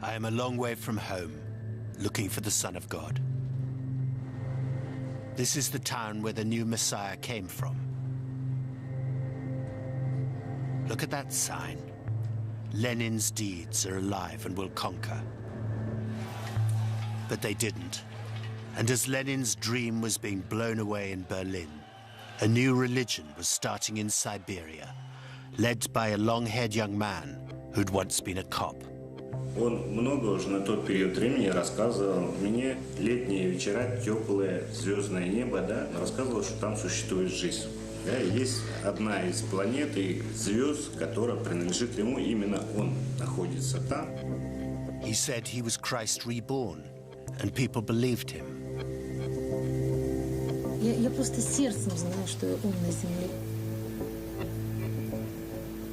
I am a long way from home, looking for the Son of God. This is the town where the new Messiah came from. Look at that sign. Lenin's deeds are alive and will conquer. But they didn't. And as Lenin's dream was being blown away in Berlin, a new religion was starting in Siberia, led by a long-haired young man who'd once been a cop. Он много уже на тот период времени рассказывал мне летние вечера, теплое звездное небо, да, рассказывал, что там существует жизнь. Да, есть одна из планет и звезд, которая принадлежит ему, именно он находится там. He said he was Christ reborn, and people believed him. Я просто сердцем знаю, что он на земле.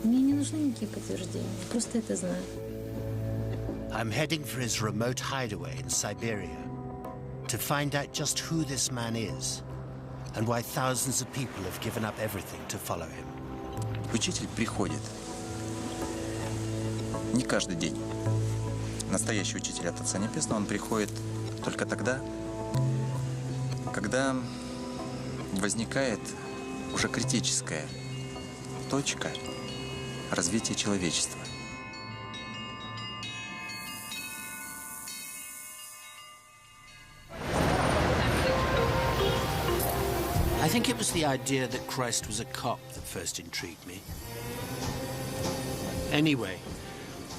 Мне не нужны никакие подтверждения, просто это знаю. I'm heading for his remote hideaway in Siberia to find out just who this man is and why thousands of people have given up everything to follow him. Учитель приходит не каждый день. Настоящий учитель от Отца Небесного, он приходит только тогда, когда возникает уже критическая точка развития человечества. I think it was the idea that Christ was a cop that first intrigued me. Anyway,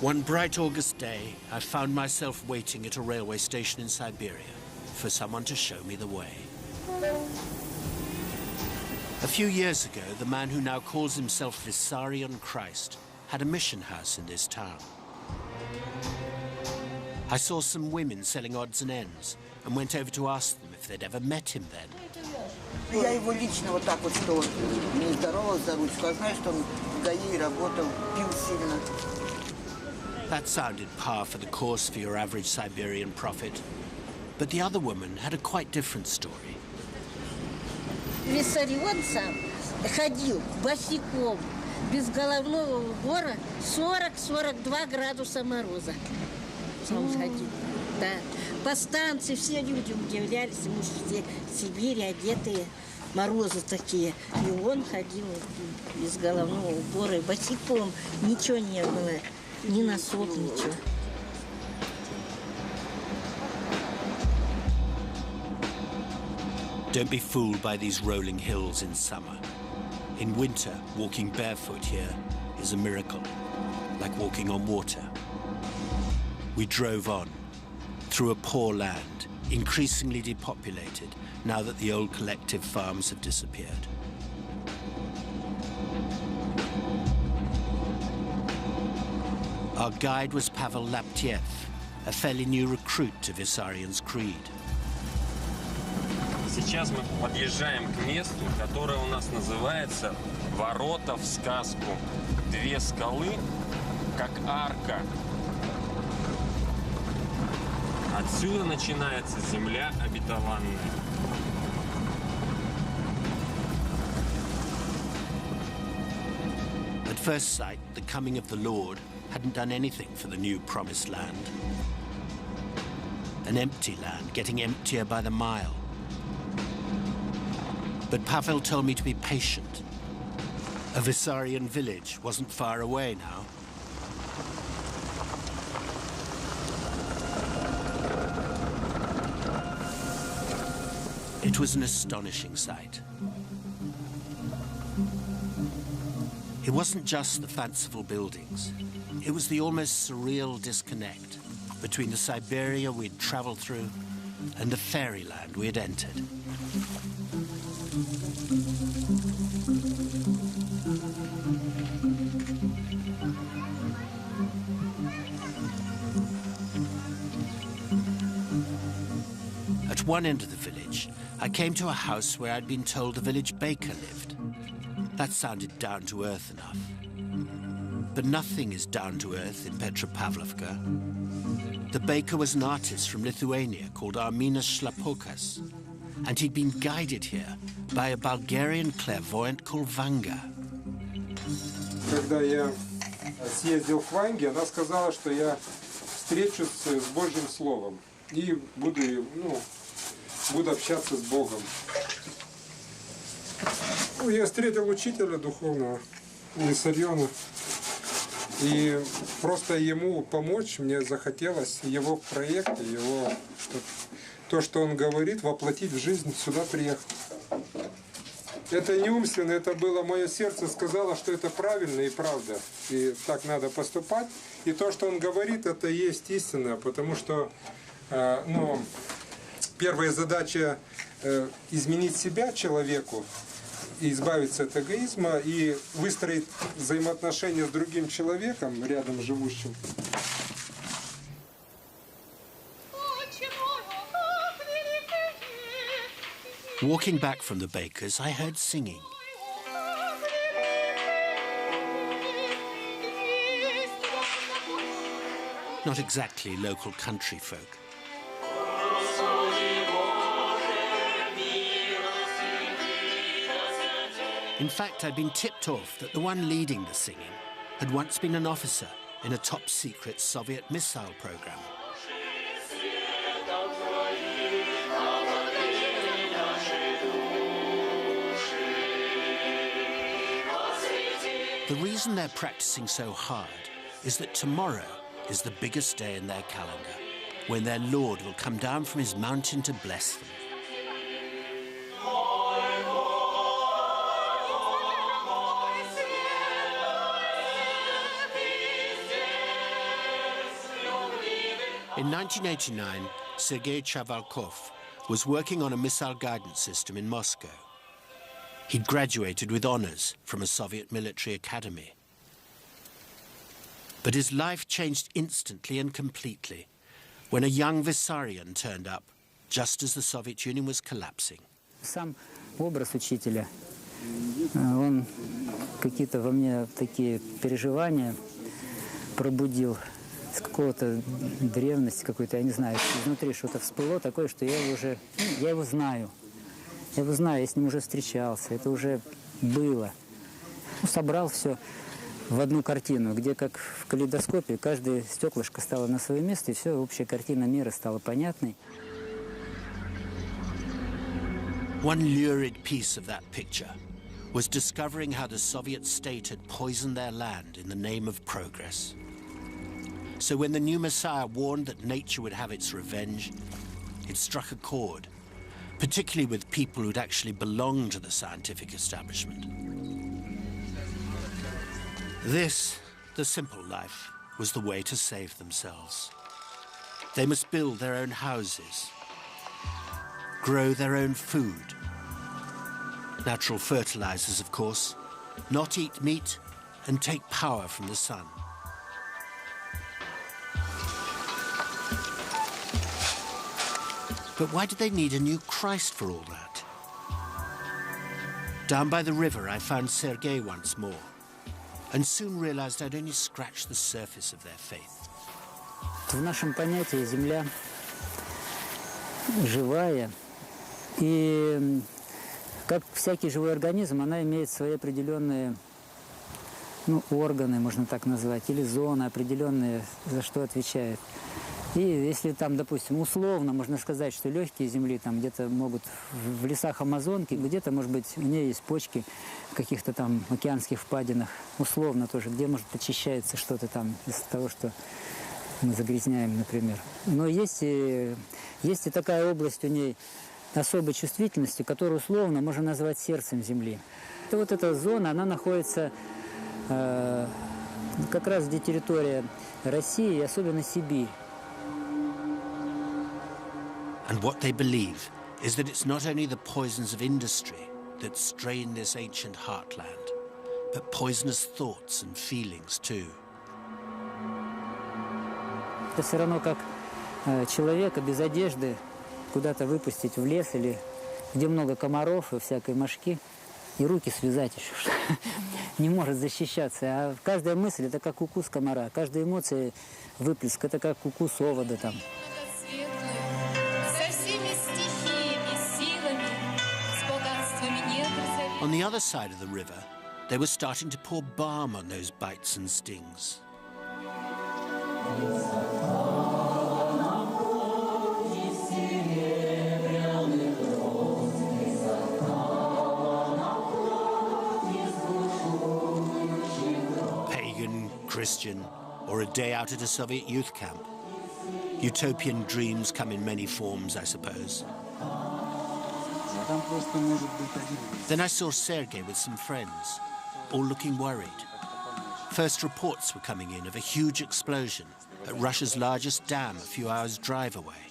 one bright August day, I found myself waiting at a railway station in Siberia for someone to show me the way. A few years ago, the man who now calls himself Vissarion Christ had a mission house in this town. I saw some women selling odds and ends and went over to ask them if they'd ever met him then. Я его лично вот так вот, что не здоровался за ручку, а знаю, что он в ГАИ работал, пил сильно. That sounded par for the course for your average Siberian prophet. But the other woman had a quite different story. Виссарион сам ходил босиком, без головного убора, 40-42 градуса мороза. Он ходил, да. По станции все люди удивлялись, ему все в Сибири одетые, морозы такие. И он ходил без головного убора, босиком, ничего не было, ни носок, ничего. Don't be fooled by these rolling hills in summer. In winter, walking barefoot here is a miracle, like walking on water. We drove on, through a poor land, increasingly depopulated now that the old collective farms have disappeared. Our guide was Pavel Laptiev, a fairly new recruit to Vissarion's creed. Сейчас мы подъезжаем к месту, которое у нас называется «Ворота в сказку». Две скалы, как арка. Отсюда начинается земля обетованная. At first sight, the coming of the Lord hadn't done anything for the new promised land. An empty land, getting emptier by the mile. But Pavel told me to be patient. A Vissarion village wasn't far away now. It was an astonishing sight. It wasn't just the fanciful buildings. It was the almost surreal disconnect between the Siberia we'd traveled through and the fairyland we had entered. At one end of the village, I came to a house where I'd been told the village baker lived. That sounded down to earth enough. But nothing is down to earth in Petropavlovka. The baker was an artist from Lithuania called Arminas Šlapokas, and he'd been guided here by a Bulgarian clairvoyant called Vanga. Когда я съездил к Ванге, она сказала, что я встречусь с Божьим Словом и буду общаться с Богом. Я встретил учителя духовного, Виссариона, и просто ему помочь мне захотелось, его проект, то, что он говорит, воплотить в жизнь, сюда приехать. Это не умственно, это было, мое сердце сказало, что это правильно и правда, и так надо поступать. И то, что он говорит, это и есть истина, потому что первая задача изменить себя человеку, избавиться от эгоизма и выстроить взаимоотношения с другим человеком, рядом живущим. Walking back from the baker's, I heard singing. Not exactly local country folk. In fact, I'd been tipped off that the one leading the singing had once been an officer in a top-secret Soviet missile program. The reason they're practicing so hard is that tomorrow is the biggest day in their calendar, when their Lord will come down from his mountain to bless them. In 1989, Sergei Chavalkov was working on a missile guidance system in Moscow. He'd graduated with honors from a Soviet military academy. But his life changed instantly and completely when a young Vissarion turned up just as the Soviet Union was collapsing. Сам образ учителя, он какие-то во мне такие переживания пробудил, с какого-то древности какой-то, я не знаю, изнутри что-то всплыло такое, что я его знаю. Я его знаю, я с ним уже встречался, это уже было. Собрал все в одну картину, где, как в калейдоскопе, каждое стеклышко стало на свое место, и все, общая картина мира стала понятной. One lurid piece of that picture was discovering how the Soviet state had poisoned their land in the name of progress. So when the new Messiah warned that nature would have its revenge, it struck a chord, particularly with people who'd actually belonged to the scientific establishment. This, the simple life, was the way to save themselves. They must build their own houses, grow their own food, natural fertilizers, of course, not eat meat, and take power from the sun. But why did they need a new Christ for all that? Down by the river, I found Sergei once more, and soon realized I'd only scratched the surface of their faith. В нашем понятии земля живая, и как всякий живой организм, она имеет свои определенные органы, можно так назвать, или зоны определенные, за что отвечает. И если там, допустим, условно можно сказать, что легкие земли там где-то могут в лесах Амазонки, где-то, может быть, у нее есть почки в каких-то там океанских впадинах, условно тоже, где, может, очищается что-то там из того, что мы загрязняем, например. Но есть и такая область у ней особой чувствительности, которую условно можно назвать сердцем земли. И вот эта зона, она находится как раз где территория России, и особенно Сибирь. And what they believe is that it's not only the poisons of industry that strain this ancient heartland, but poisonous thoughts and feelings too. Это все равно как человека без одежды куда-то выпустить в лес или где много комаров и всякой мошки, и руки связать еще, не может защищаться. А каждая мысль – это как укус комара, каждая эмоция, выплеск – это как укус овода там. On the other side of the river, they were starting to pour balm on those bites and stings. Christian, or a day out at a Soviet youth camp. Utopian dreams come in many forms, I suppose. Then I saw Sergei with some friends, all looking worried. First reports were coming in of a huge explosion at Russia's largest dam a few hours' drive away.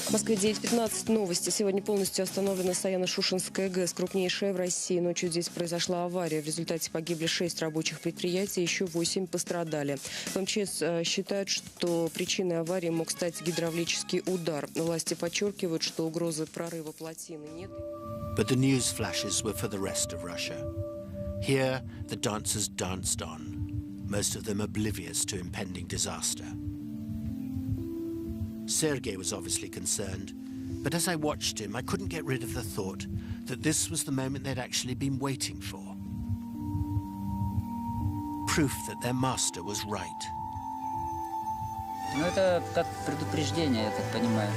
В Москве 9:15. Новости. Сегодня полностью остановлена Саяно-Шушенская ГЭС, крупнейшая в России. Ночью здесь произошла авария. В результате погибли 6 рабочих предприятий, еще 8 пострадали. В МЧС считают, что причиной аварии мог стать гидравлический удар. Власти подчеркивают, что угрозы прорыва плотины нет. But the news flashes were for the rest of Russia. Here, the dancers danced on, most of them oblivious to impending disaster. Sergei was obviously concerned, but as I watched him, I couldn't get rid of the thought that this was the moment they'd actually been waiting for. Proof that their master was right. Ну, это как предупреждение, я так понимаю.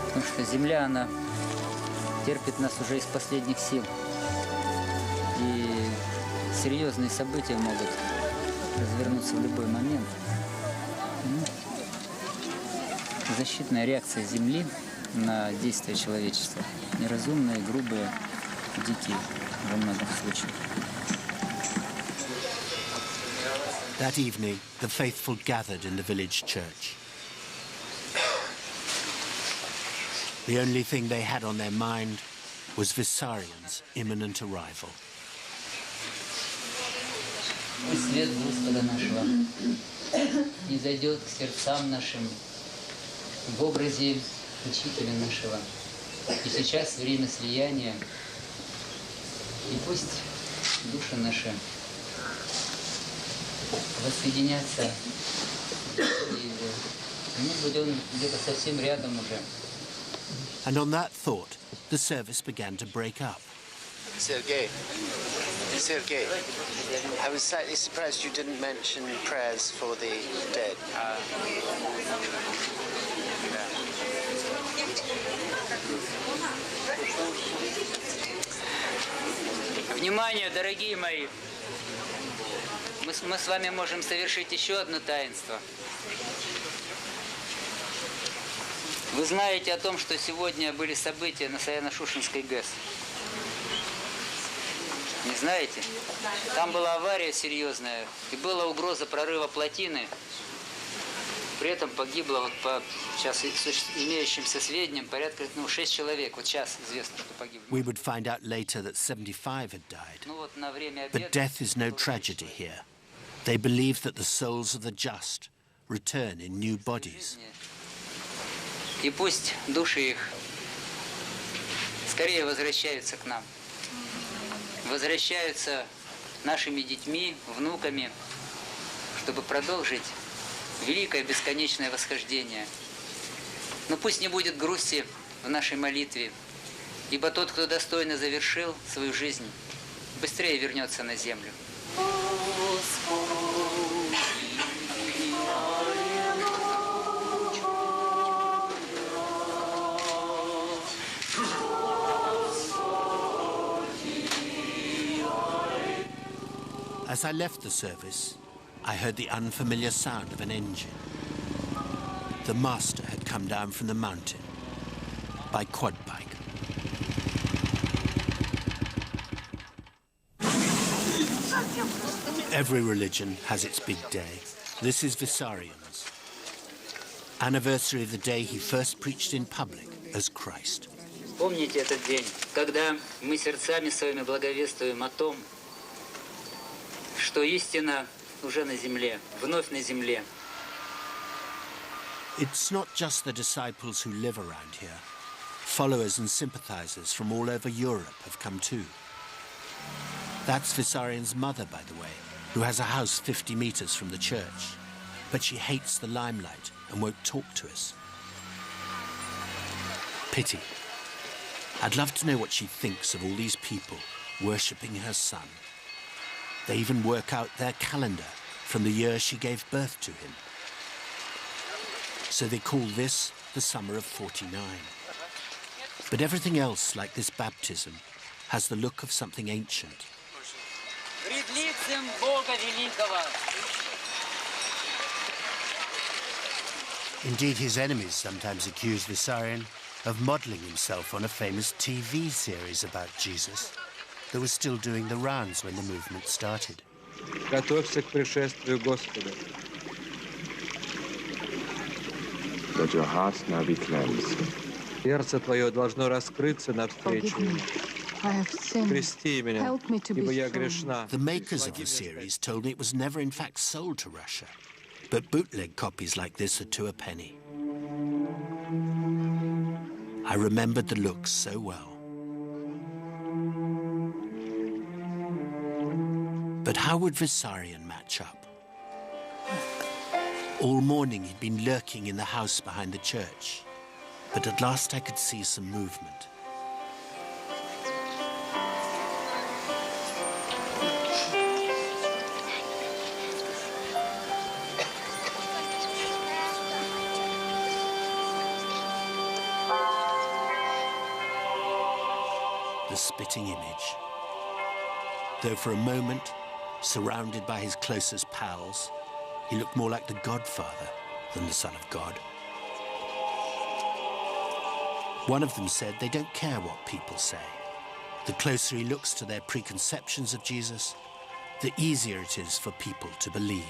Потому что земля, она терпит нас уже из последних сил. И серьезные события могут развернуться в любой момент. Защитная реакция Земли на действия человечества. Неразумные, грубые, дикие во многих случаях. That evening, the faithful gathered in the village church. The only thing they had on their mind was Vissarion's imminent arrival. Свет Господа нашего не зайдет к сердцам нашим в образе Учителя нашего. И сейчас время слияния, и пусть души наши воссоединятся с Его. Мы будем где-то совсем рядом уже. And on that thought, the service began to break up. Sergei, I was slightly surprised you didn't mention prayers for the dead. Внимание, дорогие мои! Мы с вами можем совершить еще одно таинство. Вы знаете о том, что сегодня были события на Саяно-Шушенской ГЭС? Не знаете? Там была авария серьезная, и была угроза прорыва плотины. При этом погибло, вот по сейчас имеющимся сведениям, порядка 6 человек. Вот сейчас известно, что погибло. We would find out later that 75 had died. Ну вот на время обеда. But death is no tragedy here. They believe that the souls of the just return in new bodies. И пусть души их скорее возвращаются к нам. Возвращаются нашими детьми, внуками, чтобы продолжить великое бесконечное восхождение. Но пусть не будет грусти в нашей молитве, ибо тот, кто достойно завершил свою жизнь, быстрее вернется на землю. As I left the service, I heard the unfamiliar sound of an engine. The master had come down from the mountain by quad bike. Every religion has its big day. This is Vissarion's. Anniversary of the day he first preached in public as Christ. Помните этот день, когда мы сердцами своими благовествуем о том, что истина уже на земле, вновь на земле. It's not just the disciples who live around here. Followers and sympathizers from all over Europe have come too. That's Vissarion's mother, by the way, who has a house 50 meters from the church. But she hates the limelight and won't talk to us. Pity. I'd love to know what she thinks of all these people worshipping her son. They even work out their calendar from the year she gave birth to him. So they call this the summer of 49. But everything else, like this baptism, has the look of something ancient. пред лицем Бога Великого. Indeed, his enemies sometimes accused Vissarion of modelling himself on a famous TV series about Jesus that was still doing the rounds when the movement started. Готовься к пришествию Господа. Let your heart now be cleansed. Сердце твое должно раскрыться навстречу ему. Крести меня, ибо я грешна. The makers of the series told me it was never in fact sold to Russia, but bootleg copies like this are 2 a penny. I remembered the looks so well. But how would Vissarion match up? All morning he'd been lurking in the house behind the church, but at last I could see some movement. The spitting image. Though for a moment, surrounded by his closest pals, he looked more like the Godfather than the Son of God. One of them said they don't care what people say. The closer he looks to their preconceptions of Jesus, the easier it is for people to believe.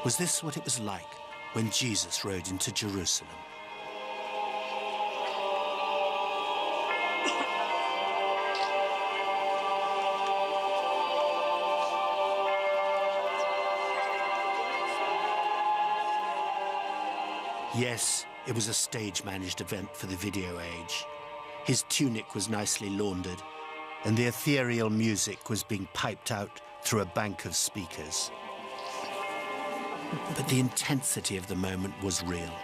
Was this what it was like when Jesus rode into Jerusalem? Yes, it was a stage-managed event for the video age. His tunic was nicely laundered, and the ethereal music was being piped out through a bank of speakers. But the intensity of the moment was real.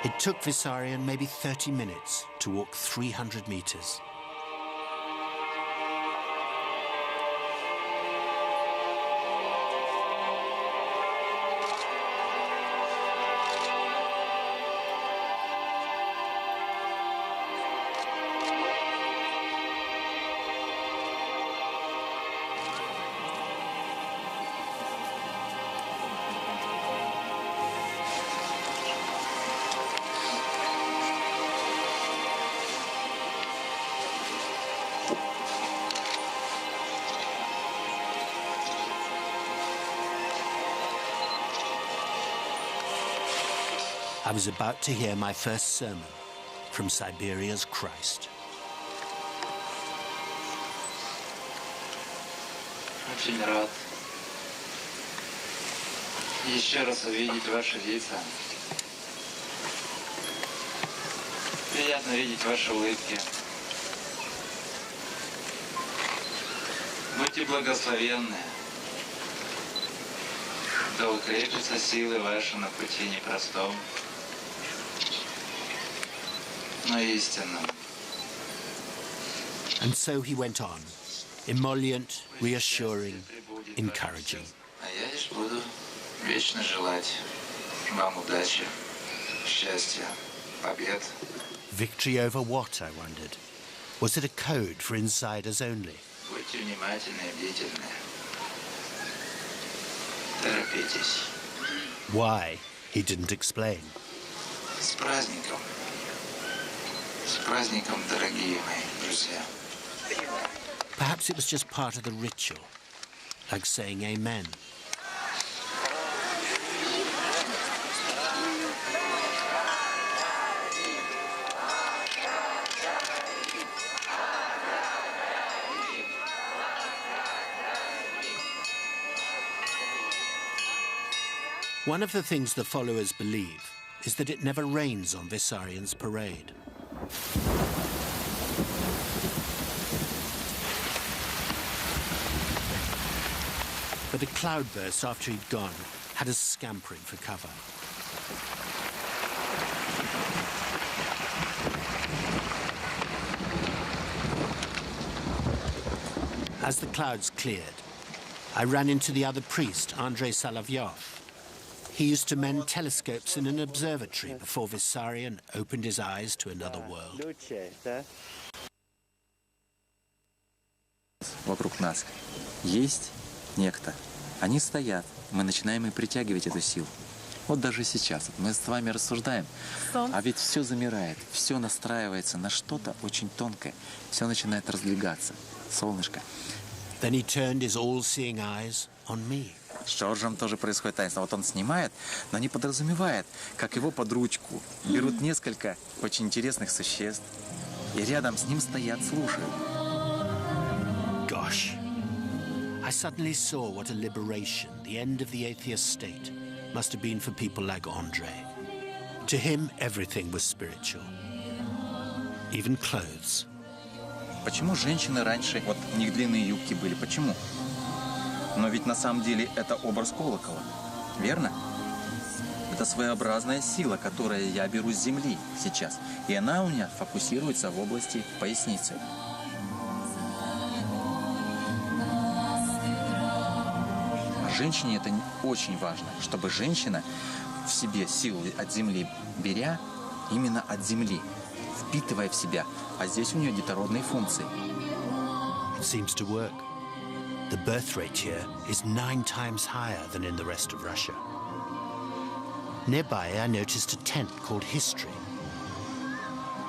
It took Vissarion maybe 30 minutes to walk 300 meters. I was about to hear my first sermon from Siberia's Christ. Очень рад еще раз увидеть ваши лица. Приятно видеть ваши улыбки. Будьте благословенны. Да укрепятся силы ваши на пути непростом, но истинном. And so he went on, emollient, reassuring, encouraging. А я лишь буду вечно желать вам удачи, счастья, побед. Victory over what, I wondered? Was it a code for insiders only? Будьте внимательны и бдительны. Торопитесь. Why? He didn't explain. С праздником. С праздником, дорогие мои друзья. Perhaps it was just part of the ritual, like saying amen. One of the things the followers believe is that it never rains on Vissarion's parade. But a cloudburst after he'd gone had us scampering for cover. As the clouds cleared, I ran into the other priest, Andrei Solovyov. He used to mend telescopes in an observatory before Vissarion opened his eyes to another world. Вокруг нас есть некто. Они стоят. Мы начинаем и притягивать эту силу. Вот даже сейчас мы с вами рассуждаем, а ведь все замирает, все настраивается на что-то очень тонкое. Все начинает раздвигаться. Солнышко. Then he turned his all-seeing eyes on me. С Джорджем тоже происходит таинство. Вот он снимает, но не подразумевает, как его под ручку берут несколько очень интересных существ, и рядом с ним стоят, слушают. Gosh. I suddenly saw what a liberation the end of the atheist state must have been for people like Andrei. To him, everything was spiritual. Even clothes. Почему женщины раньше, вот у них длинные юбки были, почему? Но ведь на самом деле это образ колокола, верно? Это своеобразная сила, которую я беру с земли сейчас. И она у меня фокусируется в области поясницы. А женщине это очень важно, чтобы женщина в себе силу от земли беря, именно от земли, впитывая в себя. А здесь у нее детородные функции. It seems to work. The birth rate here is 9 times higher than in the rest of Russia. Nearby, I noticed a tent called History.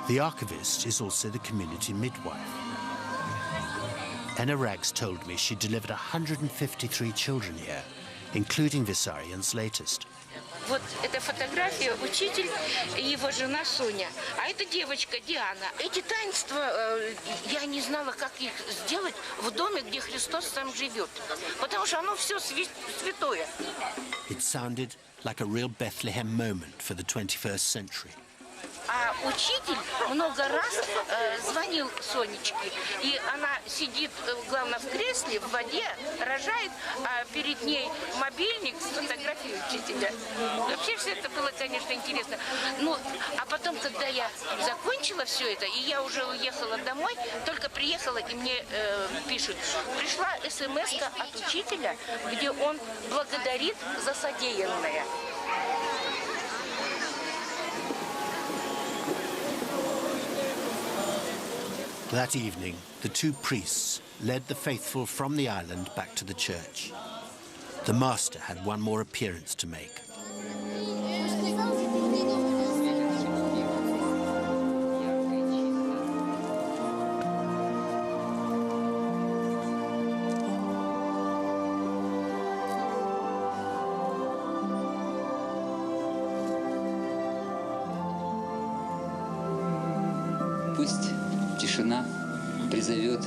The archivist is also the community midwife. Enna Rags told me she delivered 153 children here, including Vissarion's latest. Вот эта фотография, учитель и его жена Соня. А это девочка Диана. Эти таинства, я не знала, как их сделать в доме, где Христос сам живет. Потому что оно все святое. It sounded like a real Bethlehem moment for the 21st century. А учитель много раз звонил Сонечке, и она сидит, главное, в кресле, в воде, рожает, а перед ней мобильник с фотографией учителя. Вообще все это было, конечно, интересно. Ну, а потом, когда я закончила все это, и я уже уехала домой, только приехала, и мне пишут, пришла смс-ка от учителя, где он благодарит за содеянное. That evening, the two priests led the faithful from the island back to the church. The master had one more appearance to make. Пусть тишина призовет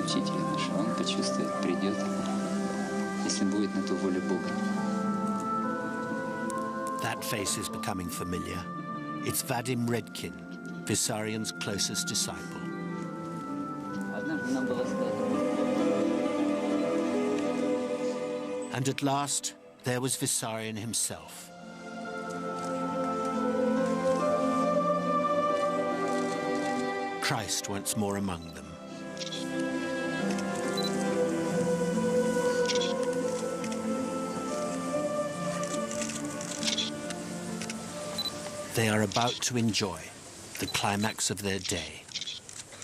учителя нашего, он почувствует, придет, если будет на ту волю Бога. That face is becoming familiar. It's Vadim Redkin, Vissarion's closest disciple. And at last, there was Vissarion himself. Christ once more among them. They are about to enjoy the climax of their day.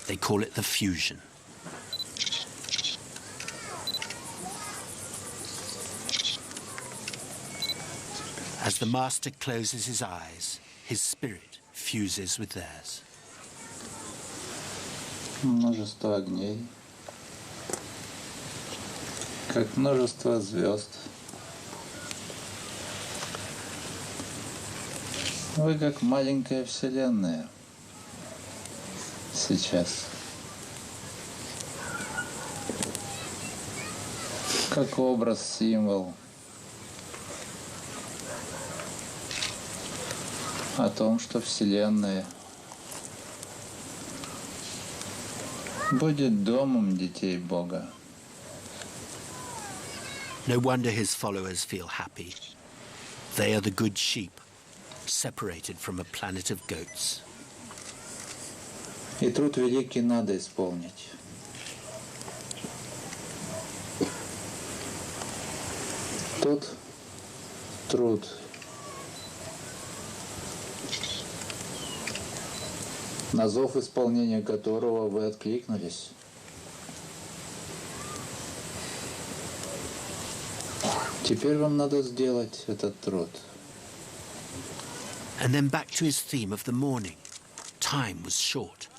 They call it the fusion. As the master closes his eyes, his spirit fuses with theirs. Множество огней, как множество звезд. Вы как маленькая вселенная сейчас. Как образ, символ о том, что вселенная будет домом детей Бога. No wonder his followers feel happy. They are the good sheep, separated from a planet of goats. И труд великий надо исполнить. Тут труд. На зов исполнения которого вы откликнулись. Теперь вам надо сделать этот труд. And then back to his theme of the morning. Time was short.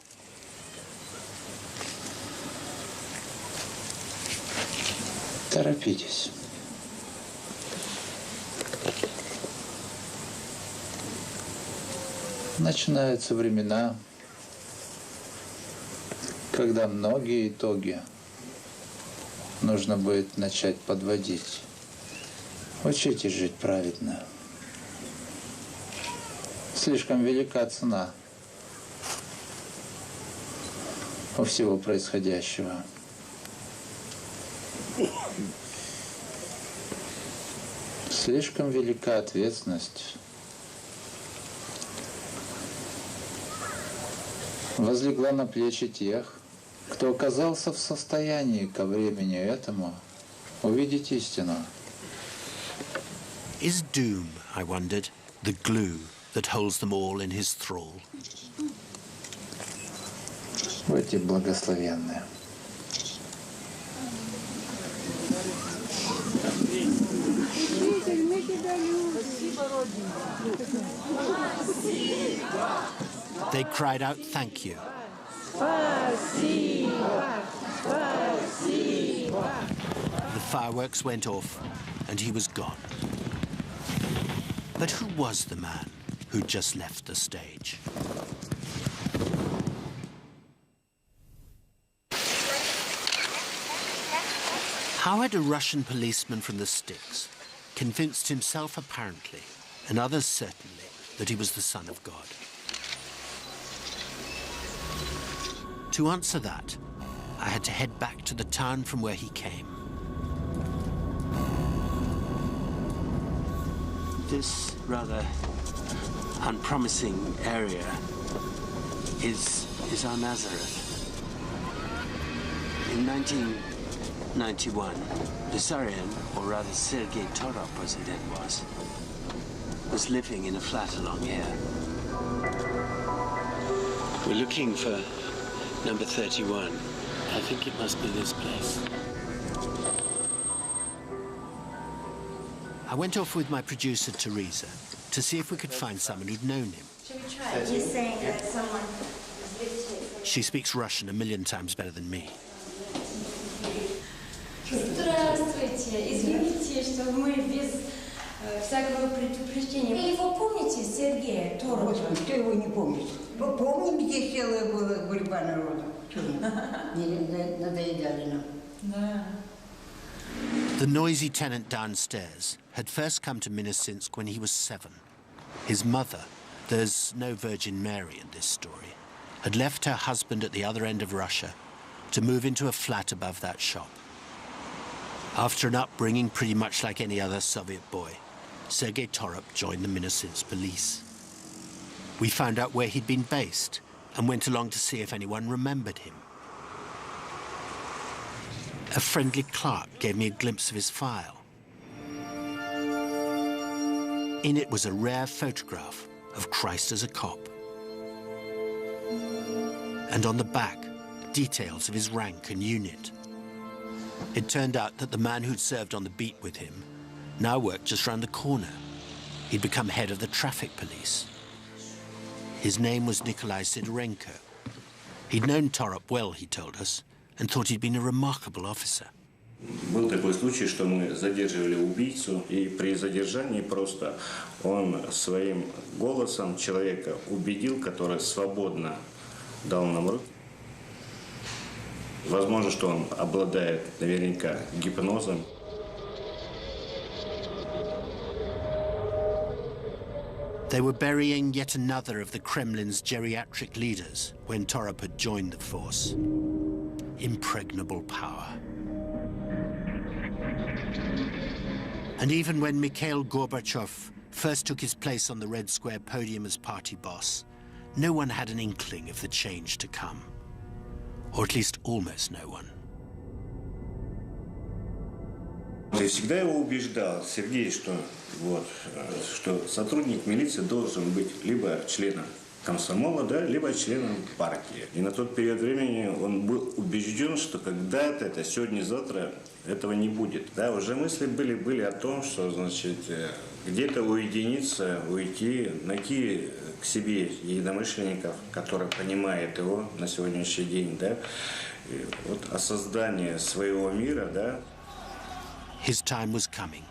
Торопитесь. Начинаются времена, когда многие итоги нужно будет начать подводить. Учитесь жить праведно. Слишком велика цена у всего происходящего. Слишком велика ответственность. Возлегла на плечи тех, кто оказался в состоянии ко времени этому увидеть истину. Is doom, I wondered, the glue that holds them all in his thrall? Будьте благословенны. They cried out, "Thank you." The fireworks went off, and he was gone. But who was the man who'd just left the stage? How had a Russian policeman from the sticks convinced himself, apparently, and others certainly, that he was the Son of God? To answer that, I had to head back to the town from where he came. This rather unpromising area is our Nazareth. In 1991, Vissariona, or rather Sergei Torop as he then was living in a flat along here. We're looking for number 31. I think it must be this place. I went off with my producer, Teresa, to see if we could find someone who'd known him. Should we try? He's saying that someone has lived here. She speaks Russian a million times better than me. Здравствуйте. Извините, что мы без всякого предупреждения. Вы его помните, Сергея Торова? Господи, кто его не помнит? Вы помните, где целая была борьба народа? Надоедали нам. Да. The noisy tenant downstairs had first come to Minnesinsk when he was 7. His mother, there's no Virgin Mary in this story, had left her husband at the other end of Russia to move into a flat above that shop. After an upbringing pretty much like any other Soviet boy, Sergei Torop joined the Minnesinsk police. We found out where he'd been based and went along to see if anyone remembered him. A friendly clerk gave me a glimpse of his file. In it was a rare photograph of Christ as a cop. And on the back, details of his rank and unit. It turned out that the man who'd served on the beat with him now worked just round the corner. He'd become head of the traffic police. His name was Nikolai Sidorenko. He'd known Torop well, he told us, and thought he'd been a remarkable officer. Был такой случай, что мы задерживали убийцу, и при задержании просто он своим голосом человека убедил, который свободно дал нам руки. Возможно, что он обладает наверняка гипнозом. They were burying yet another of the Kremlin's geriatric leaders when Torop had joined the force. Impregnable power. And even when Mikhail Gorbachev first took his place on the Red Square podium as party boss, no one had an inkling of the change to come. Or at least almost no one. Я всегда его убеждал, Сергей, что сотрудник милиции должен быть либо членом комсомола, да, либо членом партии. И на тот период времени он был убежден, что когда-то, это сегодня-завтра, этого не будет. Да, уже мысли были о том, что, значит, где-то уединиться, уйти, найти к себе единомышленников, которые понимают его на сегодняшний день, да, и вот о создании своего мира, да. His time was coming.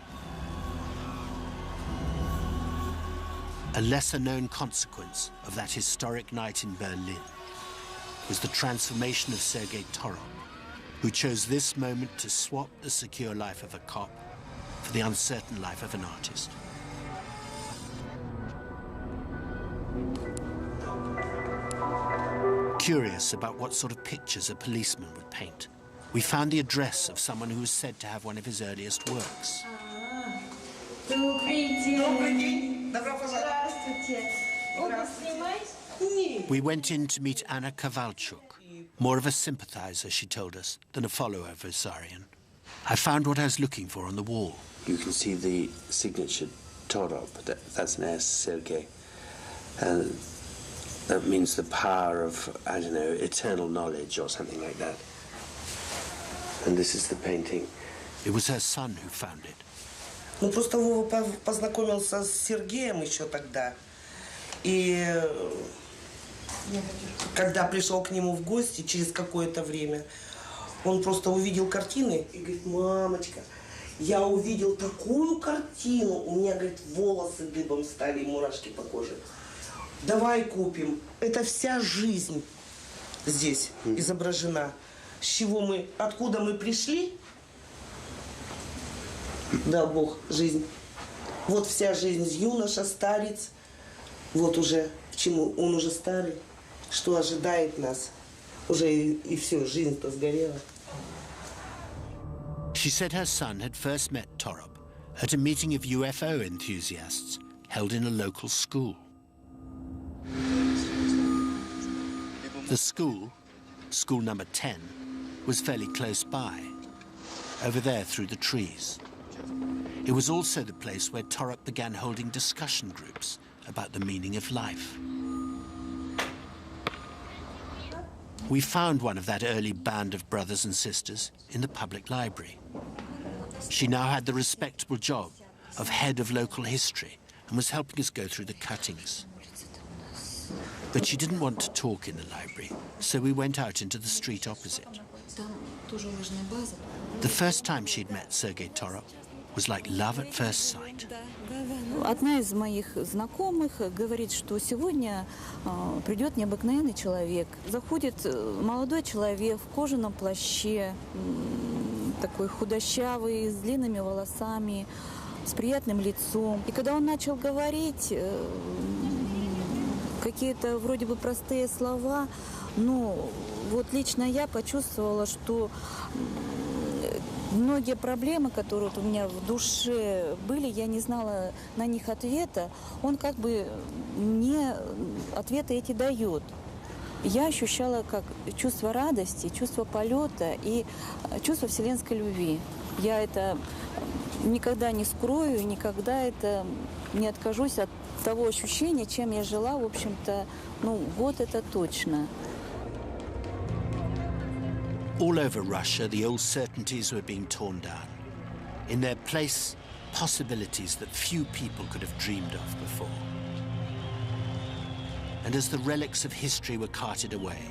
A lesser-known consequence of that historic night in Berlin was the transformation of Sergei Torok, who chose this moment to swap the secure life of a cop for the uncertain life of an artist. Curious about what sort of pictures a policeman would paint, we found the address of someone who was said to have one of his earliest works. We went in to meet Anna Kovalchuk, more of a sympathizer, she told us, than a follower of Vissarion. I found what I was looking for on the wall. You can see the signature Torop, that's an S, Sergei. And that means the power of, I don't know, eternal knowledge or something like that. And this is the painting. It was her son who found it. Ну, просто Вова познакомился с Сергеем еще тогда. И когда пришел к нему в гости через какое-то время, он просто увидел картины и говорит: мамочка, я увидел такую картину, у меня, говорит, волосы дыбом стали, и мурашки по коже. Давай купим. Это вся жизнь здесь изображена. С чего мы, откуда мы пришли? Да, Бог, жизнь. Вот вся жизнь, юноша, старец. Вот уже к чему, он уже старый. Что ожидает нас? Уже и все, жизнь-то сгорела. She said her son had first met Torop at a meeting of UFO enthusiasts held in a local school. The school, school number 10, was fairly close by, over there through the trees. It was also the place where Torop began holding discussion groups about the meaning of life. We found one of that early band of brothers and sisters in the public library. She now had the respectable job of head of local history and was helping us go through the cuttings. But she didn't want to talk in the library, so we went out into the street opposite. The first time she'd met Sergei Torop was like love at first sight. Одна из моих знакомых говорит, что сегодня придет необыкновенный человек. Заходит молодой человек в кожаном плаще, такой худощавый, с длинными волосами, с приятным лицом. И когда он начал говорить какие-то вроде бы простые слова, но вот лично я почувствовала, что многие проблемы, которые вот у меня в душе были, я не знала на них ответа, он как бы мне ответы эти дает. Я ощущала как чувство радости, чувство полета и чувство вселенской любви. Я это никогда не скрою, никогда это не откажусь от того ощущения, чем я жила, в общем-то, год это точно. All over Russia, the old certainties were being torn down. In their place, possibilities that few people could have dreamed of before. And as the relics of history were carted away,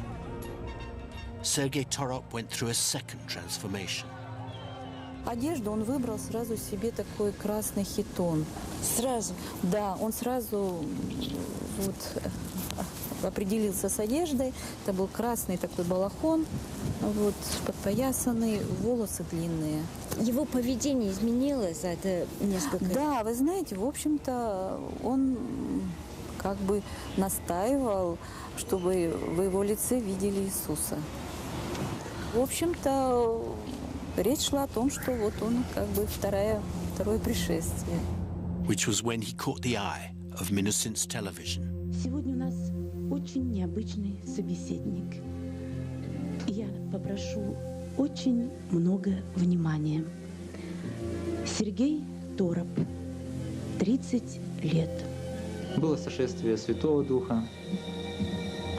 Sergei Torop went through a second transformation. Одежду он выбрал сразу себе такой красный хитон. Сразу? Да, он сразу определился с одеждой. Это был красный такой балахон, подпоясанный, волосы длинные. Его поведение изменилось за это несколько лет? Да, вы знаете, в общем-то, он как бы настаивал, чтобы в его лице видели Иисуса. В общем-то, речь шла о том, что вот он как бы второе пришествие. Which was when he caught the eye of Minusin's television. Сегодня у нас очень необычный собеседник. Я попрошу очень много внимания. Сергей Тороп, 30 лет. Было сошествие Святого Духа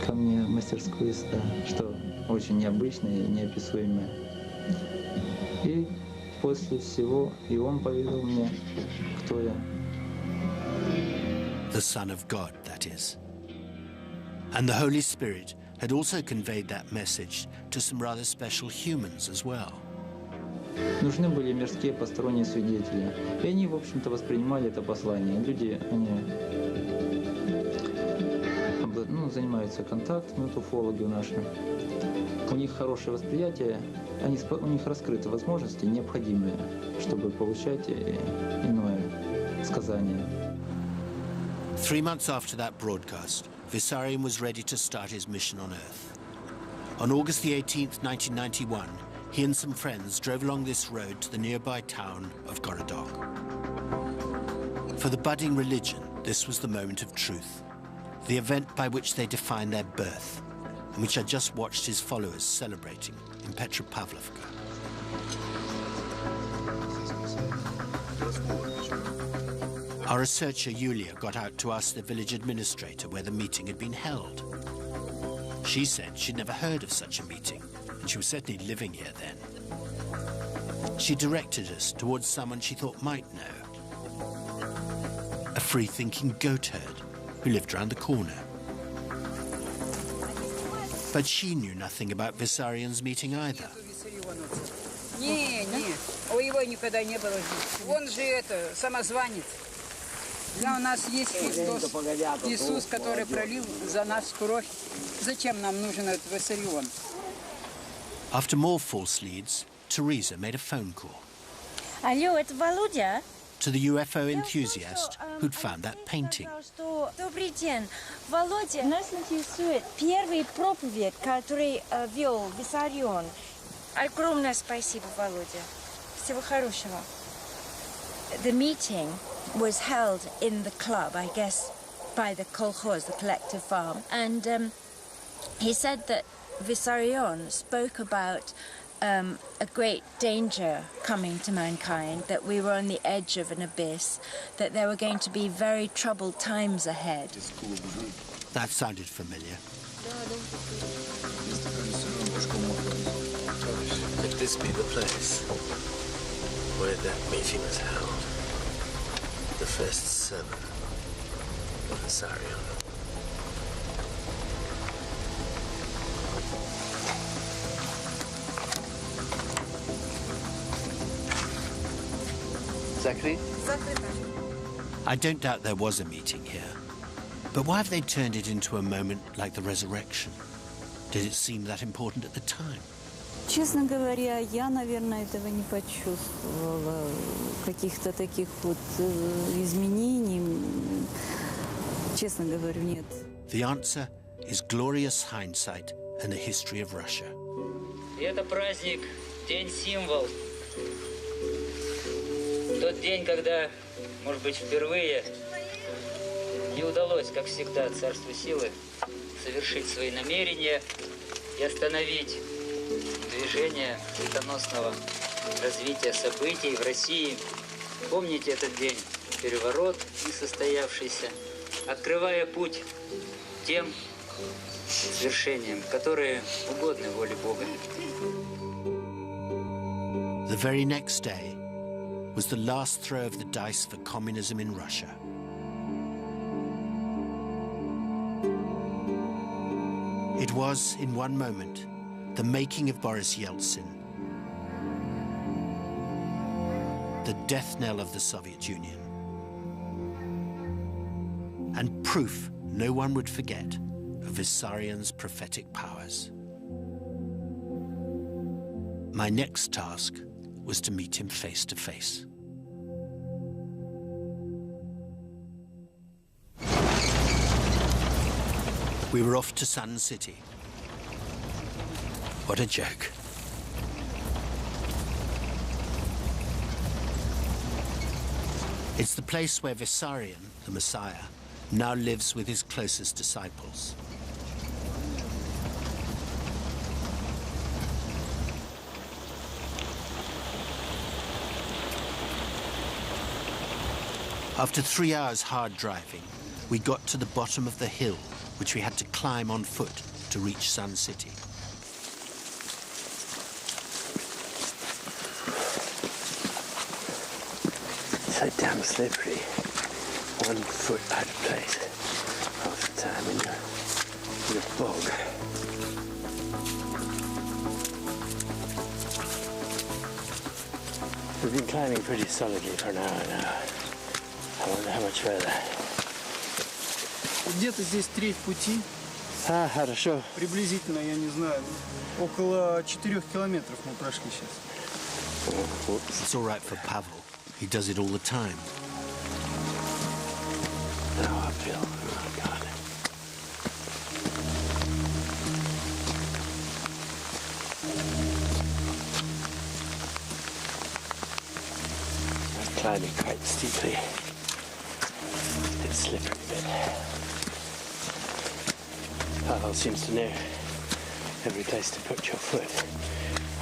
ко мне в мастерскую, что очень необычное и неописуемое. И после всего и Он поведал мне, кто я. The Son of God, that is. And the Holy Spirit had also conveyed that message to some rather special humans as well. Нужны были мирские посторонние свидетели. И они, в общем-то, воспринимали это послание. Люди, они занимаются контактами, уфологи наши. У них хорошее восприятие, у них раскрыты возможности, необходимые, чтобы получать иное сказание. 3 months after that broadcast, Vissarion was ready to start his mission on Earth. On August the 18th, 1991, he and some friends drove along this road to the nearby town of Gorodok. For the budding religion, this was the moment of truth, the event by which they defined their birth, and which I just watched his followers celebrating in Petropavlovka. Our researcher Yulia got out to ask the village administrator where the meeting had been held. She said she'd never heard of such a meeting, and she was certainly living here then. She directed us towards someone she thought might know. A free-thinking goat herd who lived round the corner. But she knew nothing about Vissarion's meeting either. Не, у его никогда не было здесь. Он же самозванец. Да, у нас есть Христос, Иисус, который пролил за нас кровь. Зачем нам нужен этот Виссарион? After more false leads, Teresa made a phone call. Алло, это Володя? To the UFO enthusiast who'd found that painting. Добрый день. Володя, нас интересует первый проповедь, который вел Виссарион. Огромное спасибо, Володя. Всего хорошего. The meeting was held in the club, I guess, by the kolkhoz, the collective farm. And he said that Vissarion spoke about a great danger coming to mankind, that we were on the edge of an abyss, that there were going to be very troubled times ahead. That sounded familiar. Could this be the place where that meeting was held? The first sermon of Vissarion. Zachary? I don't doubt there was a meeting here. But why have they turned it into a moment like the resurrection? Did it seem that important at the time? Честно говоря, я, наверное, этого не почувствовала. Каких-то таких вот изменений, честно говорю, нет. The answer is glorious hindsight and the history of Russia. Это праздник, день-символ. Тот день, когда, может быть, впервые не удалось, как всегда, царству силы совершить свои намерения и остановить движение светоносного развития событий в России. Помните этот день, переворот несостоявшийся, открывая путь тем свершениям, которые угодны воле Бога. The very next day was the last throw of the dice for communism in Russia. It was, in one moment, the making of Boris Yeltsin, the death knell of the Soviet Union, and proof no one would forget of Vissarion's prophetic powers. My next task was to meet him face to face. We were off to Sun City. What a joke. It's the place where Vissarion, the Messiah, now lives with his closest disciples. After 3 hours hard driving, we got to the bottom of the hill, which we had to climb on foot to reach Sun City. So damn slippery. 1 foot out of place half the time in the bog. We've been climbing pretty solidly for an hour now. I wonder how much further. Где-то здесь треть пути. Хорошо. Приблизительно, я не знаю, около 4 километров мы прошли сейчас. It's all right for Pavel. He does it all the time. Now uphill. Oh, God. We're climbing quite steeply. It's slippery a bit. Pavel seems to know every place to put your foot.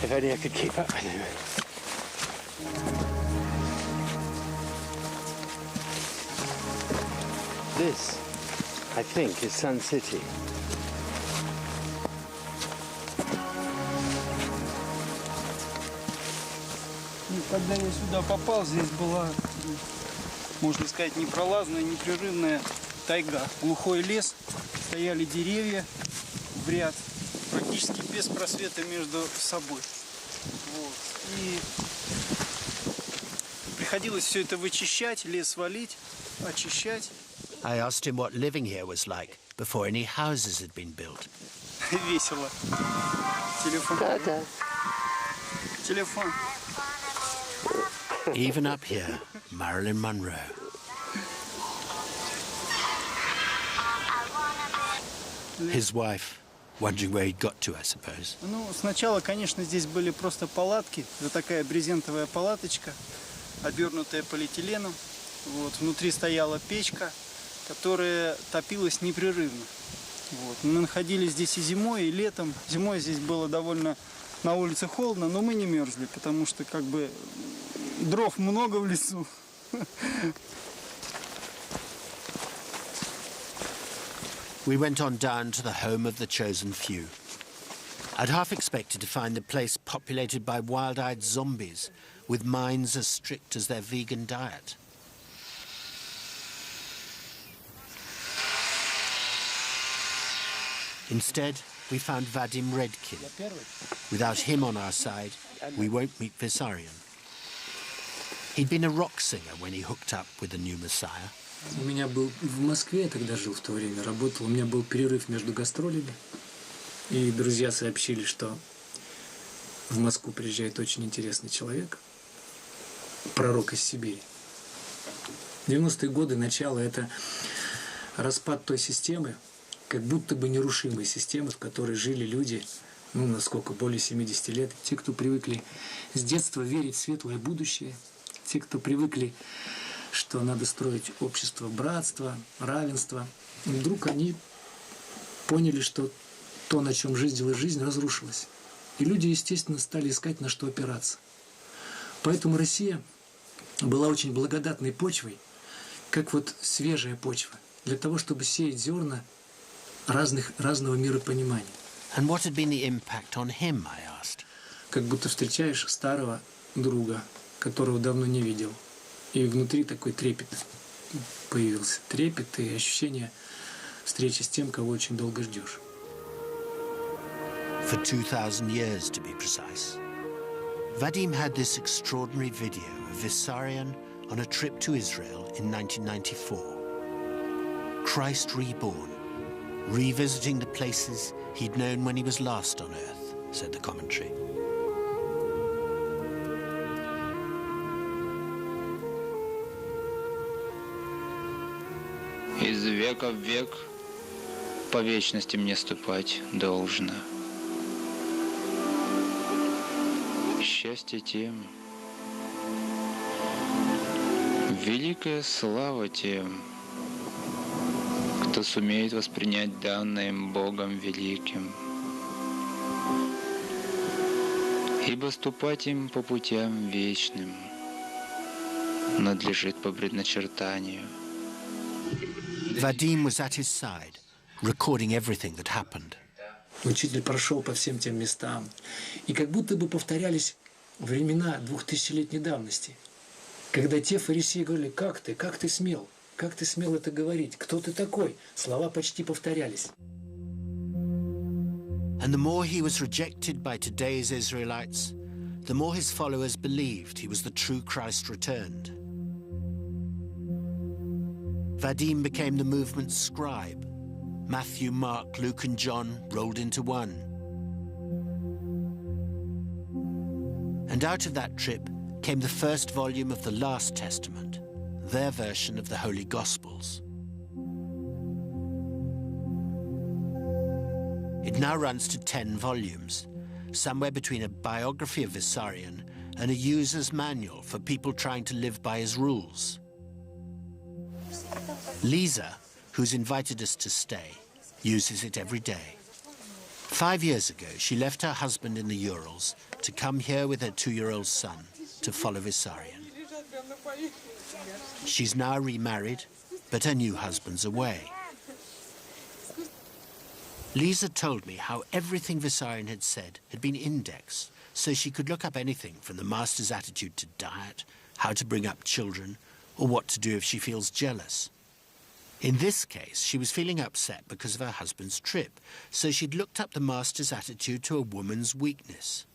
If only I could keep up with him. This, I think, is Sun City. Когда я сюда попал, здесь была, можно сказать, непролазная, непрерывная тайга. Глухой лес, стояли деревья в ряд, практически без просвета между собой. Вот. И приходилось все это вычищать, лес валить, очищать. I asked him what living here was like before any houses had been built. Весело. Телефон. Да. Телефон. Even up here, Marilyn Monroe. His wife, wondering where he'd got to, I suppose. Ну, сначала, конечно, здесь были просто палатки. Это такая брезентовая палаточка, обернутая полиэтиленом. Вот. Внутри стояла печка, которая топилась непрерывно. Вот. Мы находились здесь и зимой, и летом. Зимой здесь было довольно на улице холодно, но мы не мерзли, потому что как бы дров много в лесу. We went on down to the home of the chosen few. I'd half expected to find the place populated by wild-eyed zombies with minds as strict as their vegan diet. Instead, we found Vadim Redkin. Without him on our side, we won't meet Vissarion. He'd been a rock singer when he hooked up with the new Messiah. У меня был в Москве, я тогда жил в то время, работал, у меня был перерыв между гастролями. И друзья сообщили, что в Москву приезжает очень интересный человек, пророк из Сибири. 90-е годы, начало, это распад той системы, как будто бы нерушимой системы, в которой жили люди, ну, насколько, более 70 лет. Те, кто привыкли с детства верить в светлое будущее, те, кто привыкли, что надо строить общество братства, равенства. И вдруг они поняли, что то, на чем жизнь разрушилось. И люди, естественно, стали искать, на что опираться. Поэтому Россия была очень благодатной почвой, как вот свежая почва, для того, чтобы сеять зерна разного миропонимания. And what had been the impact on him, I asked. Как будто встречаешь старого друга, которого давно не видел. И внутри такой трепет появился. Трепет и ощущение встречи с тем, кого очень долго ждешь. For 2,000 years, to be precise. Vadim had this extraordinary video of Vissarion on a trip to Israel in 1994. Christ reborn, revisiting the places he'd known when he was last on earth, said the commentary. Из века в век по вечности мне ступать должно. Счастье тем, великая слава тем, кто сумеет воспринять данное им Богом великим, ибо ступать им по путям вечным надлежит по предначертанию. Vadim was at his side, recording everything that happened. Учитель прошел по всем тем местам, и как будто бы повторялись времена 2000-летней давности, когда те фарисеи говорили: как ты смел это говорить, кто ты такой? Слова почти повторялись. And the more he was rejected by today's Israelites, the more his followers believed he was the true Christ returned. Vadim became the movement's scribe. Matthew, Mark, Luke, and John rolled into one. And out of that trip came the first volume of the Last Testament, their version of the Holy Gospels. It now runs to 10 volumes, somewhere between a biography of Vissarion and a user's manual for people trying to live by his rules. Lisa, who's invited us to stay, uses it every day. 5 years ago, she left her husband in the Urals to come here with her 2-year-old son to follow Vissarion. She's now remarried, but her new husband's away. Lisa told me how everything Vissarion had said had been indexed, so she could look up anything from the master's attitude to diet, how to bring up children, or what to do if she feels jealous. In this case, she was feeling upset because of her husband's trip, so she'd looked up the master's attitude to a woman's weakness.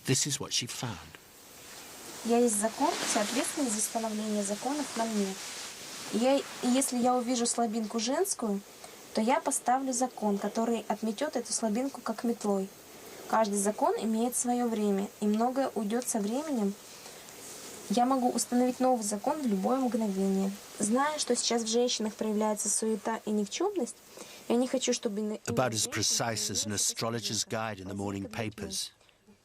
This is what she found. Я есть закон, вся ответственность за становление законов на мне. Если я увижу слабинку женскую, то я поставлю закон, который отметет эту слабинку как метлой. Каждый закон имеет свое время, и многое уйдет со временем. Я могу установить новый закон в любое мгновение. Зная, что сейчас в женщинах проявляется суета и никчемность, я не хочу, чтобы... About as precise as an astrologer's guide in the morning papers,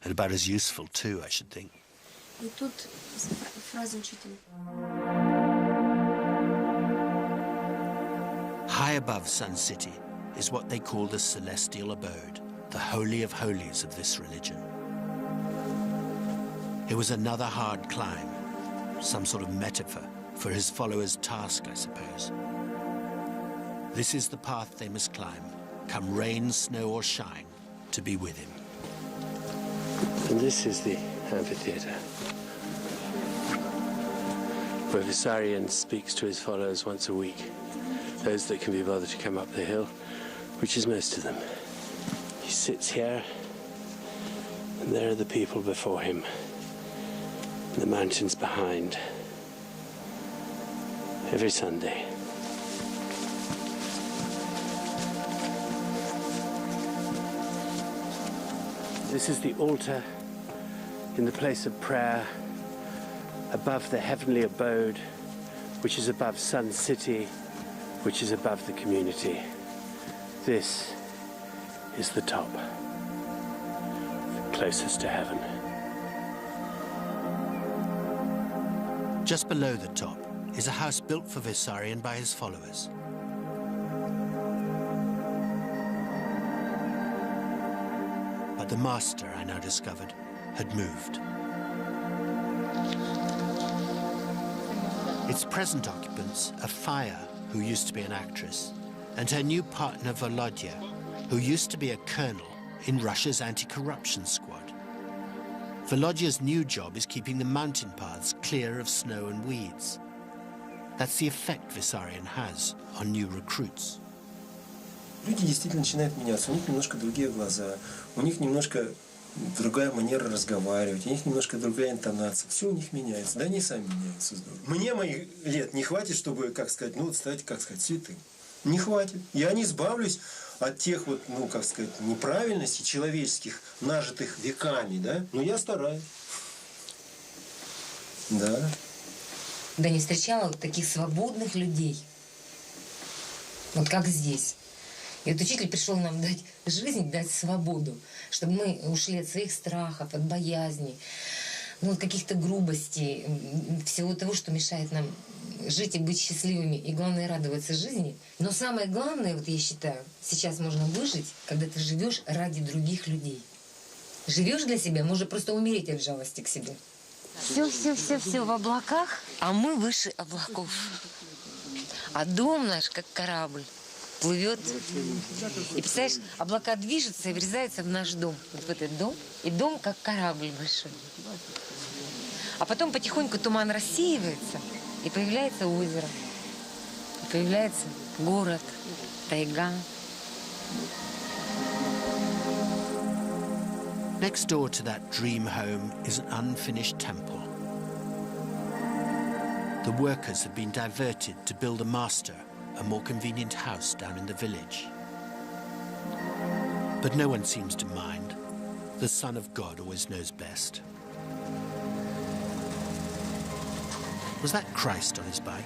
and about as useful too, I should think. И тут фраза учителя. High above Sun City is what they call the celestial abode, the holy of holies of this religion. It was another hard climb, some sort of metaphor for his followers' task, I suppose. This is the path they must climb, come rain, snow, or shine, to be with him. And this is the amphitheatre, where Vissarion speaks to his followers once a week, those that can be bothered to come up the hill, which is most of them. He sits here, and there are the people before him, and the mountains behind, every Sunday. This is the altar in the place of prayer above the heavenly abode, which is above Sun City, which is above the community. This is the top, closest to heaven. Just below the top is a house built for Vissarion by his followers. But the master, I now discovered, had moved. Its present occupants are Faya, who used to be an actress, and her new partner Volodya, who used to be a colonel in Russia's anti-corruption squad. Volodya's new job is keeping the mountain paths clear of snow and weeds. That's the effect Vissarion has on new recruits. Люди действительно начинают меняться, у них немножко другие глаза, у них немножко другая манера разговаривать, у них немножко другая интонация, все у них меняется, да, они сами меняются. Мне моих лет не хватит, чтобы, как сказать, стать, как сказать, святым. Не хватит. Я не избавлюсь от тех вот, как сказать, неправильностей человеческих, нажитых веками, да, но я стараюсь. Да. Да не встречала вот таких свободных людей, вот как здесь. И вот учитель пришел нам дать жизнь, дать свободу, чтобы мы ушли от своих страхов, от боязней, от каких-то грубостей, всего того, что мешает нам жить и быть счастливыми, и главное радоваться жизни. Но самое главное, вот я считаю, сейчас можно выжить, когда ты живешь ради других людей. Живешь для себя, можно просто умереть от жалости к себе. Все в облаках, а мы выше облаков. А дом наш, как корабль, плывет. И представляешь, облака движутся и врезаются в наш дом, вот в этот дом. И дом, как корабль большой. А потом потихоньку туман рассеивается, и появляется озеро. И появляется город, тайга. Next door to that dream home is an unfinished temple. The workers have been diverted to build a master, a more convenient house down in the village. But no one seems to mind. The Son of God always knows best. Was that Christ on his bike?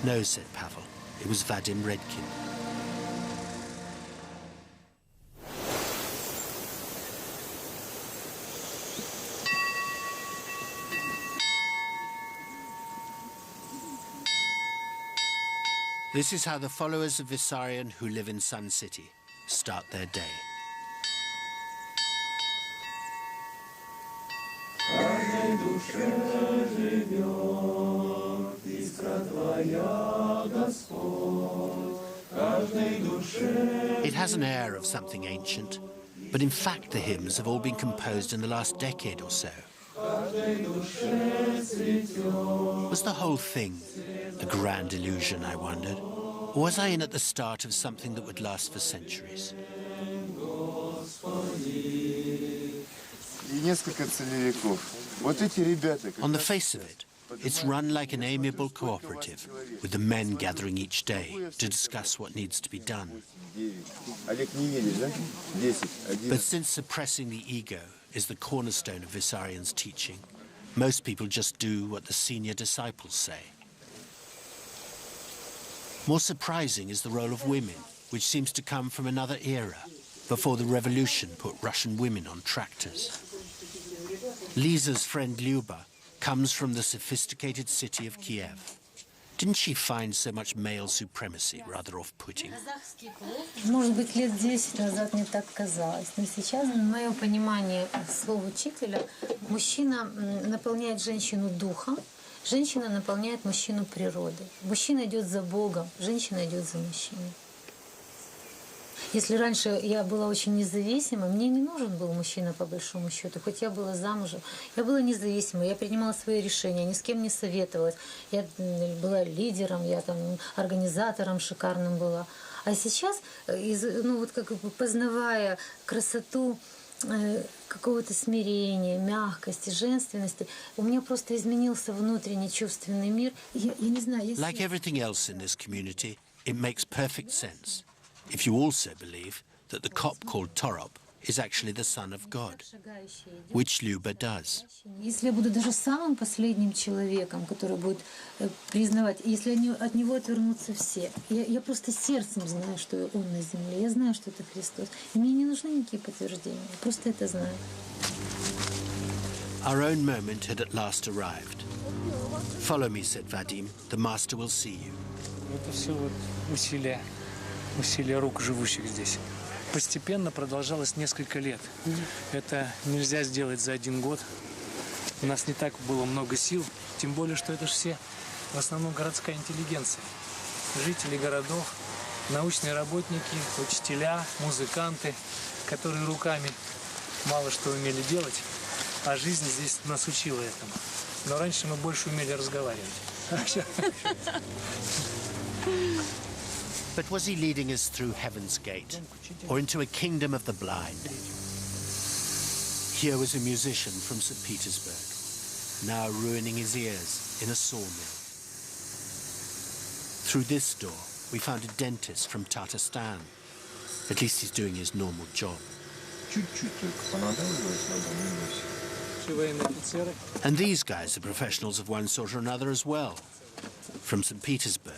No, said Pavel. It was Vadim Redkin. This is how the followers of Vissarion who live in Sun City start their day. It has an air of something ancient, but in fact the hymns have all been composed in the last decade or so. Was the whole thing a grand illusion, I wondered? Or was I in at the start of something that would last for centuries? On the face of it, it's run like an amiable cooperative, with the men gathering each day to discuss what needs to be done. But since suppressing the ego is the cornerstone of Vissarion's teaching, most people just do what the senior disciples say. More surprising is the role of women, which seems to come from another era, before the revolution put Russian women on tractors. Lisa's friend Lyuba comes from the sophisticated city of Kiev. Didn't she find so much male supremacy rather off-putting? Может быть, лет 10 назад мне так казалось. Но сейчас, в моем понимании слова учителя, мужчина наполняет женщину духом, женщина наполняет мужчину природой. Мужчина идет за Богом, женщина идет за мужчиной. Если раньше я была очень независима, мне не нужен был мужчина по большому счету, хоть я была замужем. Я была независима, я принимала свои решения, ни с кем не советовалась. Я была лидером, я там организатором шикарным была. А сейчас, ну вот как бы познавая красоту какого-то смирения, мягкости, женственности, у меня просто изменился внутренний чувственный мир. Я не знаю, если... Like everything else in this community, it makes perfect sense. If you also believe that the cop called Torop is actually the Son of God, which Lyuba does. Если я буду даже самым последним человеком, который будет признавать, если от него отвернутся все, я просто сердцем знаю, что он на земле, я знаю, что это Христос. И мне не нужны никакие подтверждения, я просто это знаю. Our own moment had at last arrived. Follow me, said Vadim, the master will see you. Это все вот усилия рук живущих здесь. Постепенно продолжалось несколько лет. Это нельзя сделать за один год. У нас не так было много сил, тем более, что это же все в основном городская интеллигенция. Жители городов, научные работники, учителя, музыканты, которые руками мало что умели делать, а жизнь здесь нас учила этому. Но раньше мы больше умели разговаривать. But was he leading us through heaven's gate or into a kingdom of the blind? Here was a musician from St. Petersburg, now ruining his ears in a sawmill. Through this door, we found a dentist from Tatarstan. At least he's doing his normal job. And these guys are professionals of one sort or another as well, from St. Petersburg.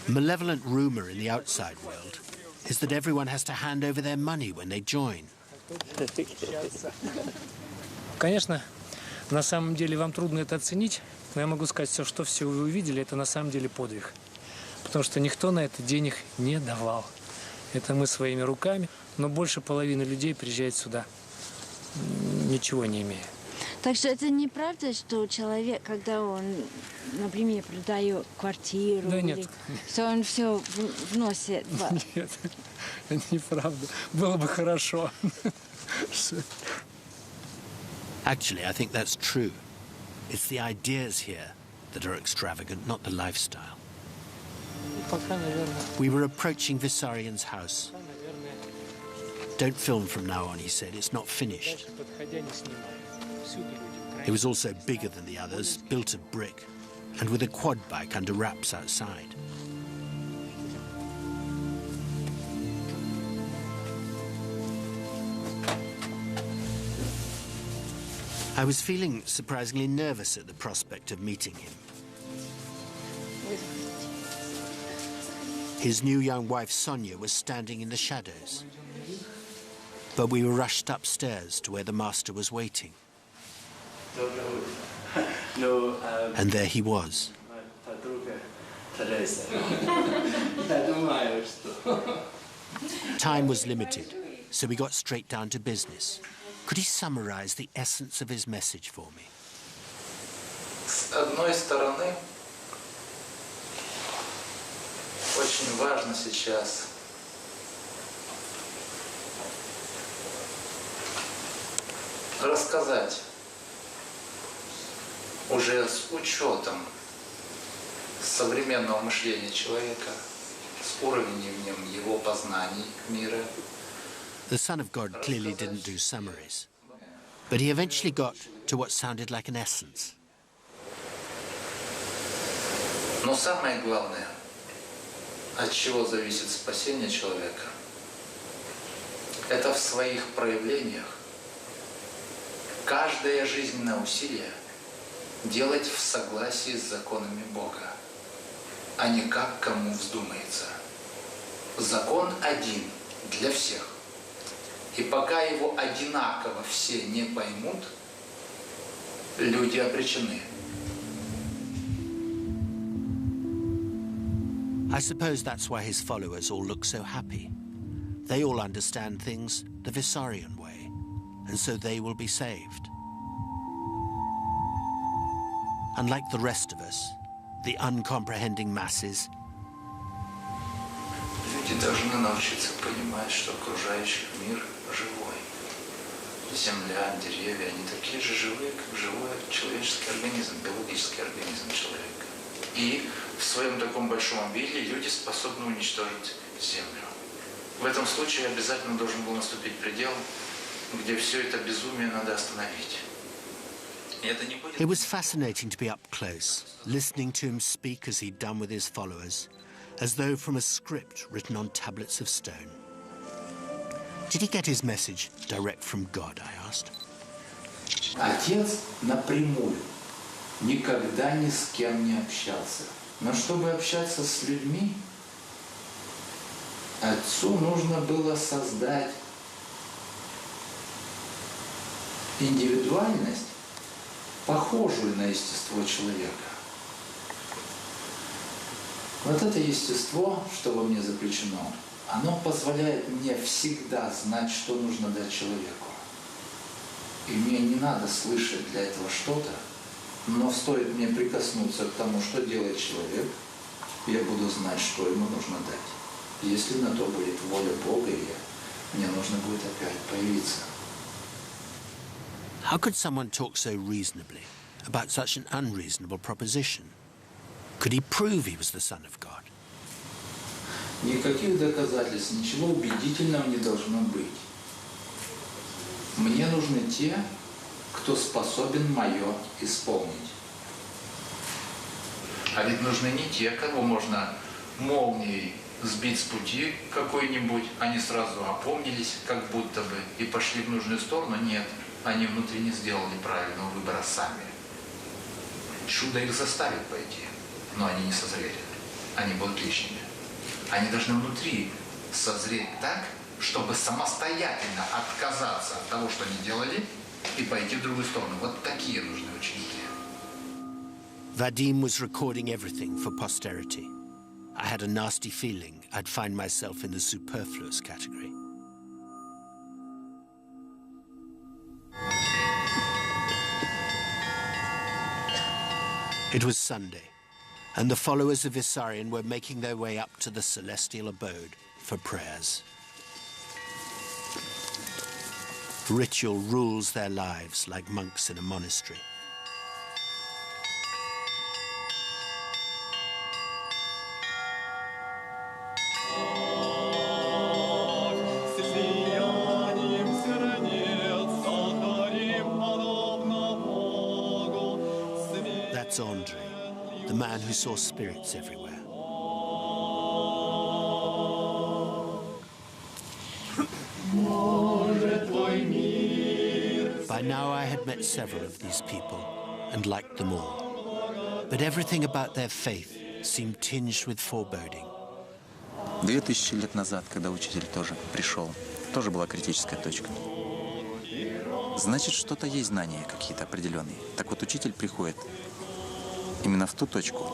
A malevolent rumor in the outside world is that everyone has to hand over their money when they join. Конечно, на самом деле вам трудно это оценить, но я могу сказать, что все вы увидели, это на самом деле подвиг. Потому что никто на это денег не давал. Это мы своими руками, но больше половины людей приезжает сюда, ничего не имея. Так что это неправда, что человек, когда он, например, продает квартиру, Да нет. что он все вносит. Нет, это неправда. Было бы хорошо. Actually, I think that's true. It's the ideas here that are extravagant, not the lifestyle. Пока, наверное. We were approaching Vissarion's house. Don't film from now on, he said. It's not finished. It was also bigger than the others, built of brick, and with a quad bike under wraps outside. I was feeling surprisingly nervous at the prospect of meeting him. His new young wife, Sonia, was standing in the shadows. But we were rushed upstairs to where the master was waiting. And there he was. Time was limited, so we got straight down to business. Could he summarize the essence of his message for me? С одной стороны, очень важно сейчас рассказать уже с учетом современного мышления человека, с уровнем его познаний мира. The Son of God clearly didn't do summaries, but he eventually got to what sounded like an essence. Но самое главное, от чего зависит спасение человека, это в своих проявлениях каждое жизненное усилие делать в согласии с законами Бога, а не как кому вздумается. Закон один для всех. И пока его одинаково все не поймут, люди обречены. I suppose that's why his followers all look so happy. They all understand things the Vissarion way, and so they will be saved. Unlike the rest of us, the uncomprehending masses, Люди должны научиться понимать, что окружающий мир живой. Земля, деревья, они такие же живые, как живой человеческий организм, биологический организм человека. И в своем таком большом обилии люди способны уничтожить Землю. В этом случае обязательно должен был наступить предел, где все это безумие надо остановить. И это не будет... It was fascinating to be up close, listening to him speak as he'd done with his followers, as though from a script written on tablets of stone. Did he get his message direct from God, I asked. Отец напрямую никогда ни с кем не общался. Но чтобы общаться с людьми, отцу нужно было создать индивидуальность, похожую на естество человека. Вот это естество, что во мне заключено, оно позволяет мне всегда знать, что нужно дать человеку. И мне не надо слышать для этого что-то, но стоит мне прикоснуться к тому, что делает человек, я буду знать, что ему нужно дать. Если на то будет воля Бога, мне нужно будет опять появиться. How could someone talk so reasonably about such an unreasonable proposition? Could he prove he was the Son of God? Никаких доказательств, ничего убедительного не должно быть. Мне нужны те, кто способен мое исполнить. А ведь нужны не те, кого можно молнией сбить с пути какой-нибудь, они сразу опомнились, как будто бы, и пошли в нужную сторону. Нет, они внутри не сделали правильного выбора сами. Чудо их заставит пойти, но они не созрели. Они будут лишними. Они должны внутри созреть так, чтобы самостоятельно отказаться от того, что они делали, и пойти в другую сторону. Вот такие нужны ученики. Vadim was recording everything for posterity. I had a nasty feeling I'd find myself in the superfluous category. It was Sunday, and the followers of Vissarion were making their way up to the celestial abode for prayers. Ritual rules their lives like monks in a monastery. That's Andre, the man who saw spirits everywhere. By now I had met several of these people and liked them all. But everything about their faith seemed tinged with foreboding. 2000 лет назад, когда учитель тоже пришел, тоже была критическая точка. Значит, что-то есть знания какие-то определенные. Так вот, учитель приходит именно в ту точку,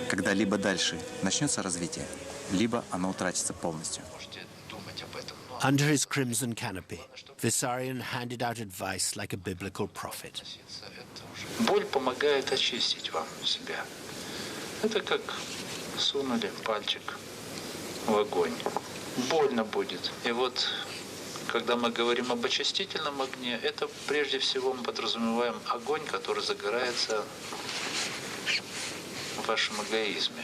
когда либо дальше начнется развитие, либо оно утратится полностью. Under his crimson canopy, Vissarion handed out advice like a biblical prophet. Боль помогает очистить вам себя. Это как сунули пальчик в огонь. Больно будет. И вот, когда мы говорим об очистительном огне, это прежде всего мы подразумеваем огонь, который загорается в вашем эгоизме,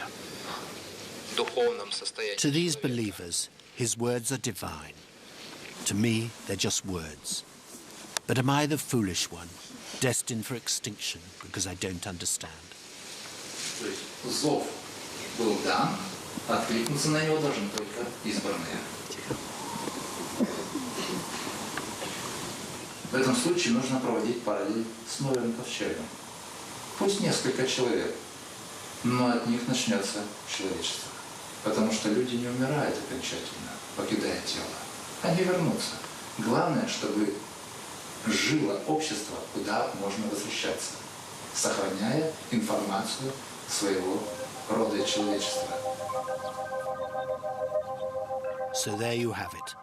в духовном состоянии. To these believers, his words are divine. To me, they're just words. But am I the foolish one, destined for extinction because I don't understand? Зов был дан, откликнуться на него должны только избранные. В этом случае нужно проводить параллель с Ноевым ковчегом. Пусть несколько человек, но от них начнется человечество. Потому что люди не умирают окончательно, покидая тело. Они вернутся. Главное, чтобы жило общество, куда можно возвращаться, сохраняя информацию своего рода человечества. So there you have it.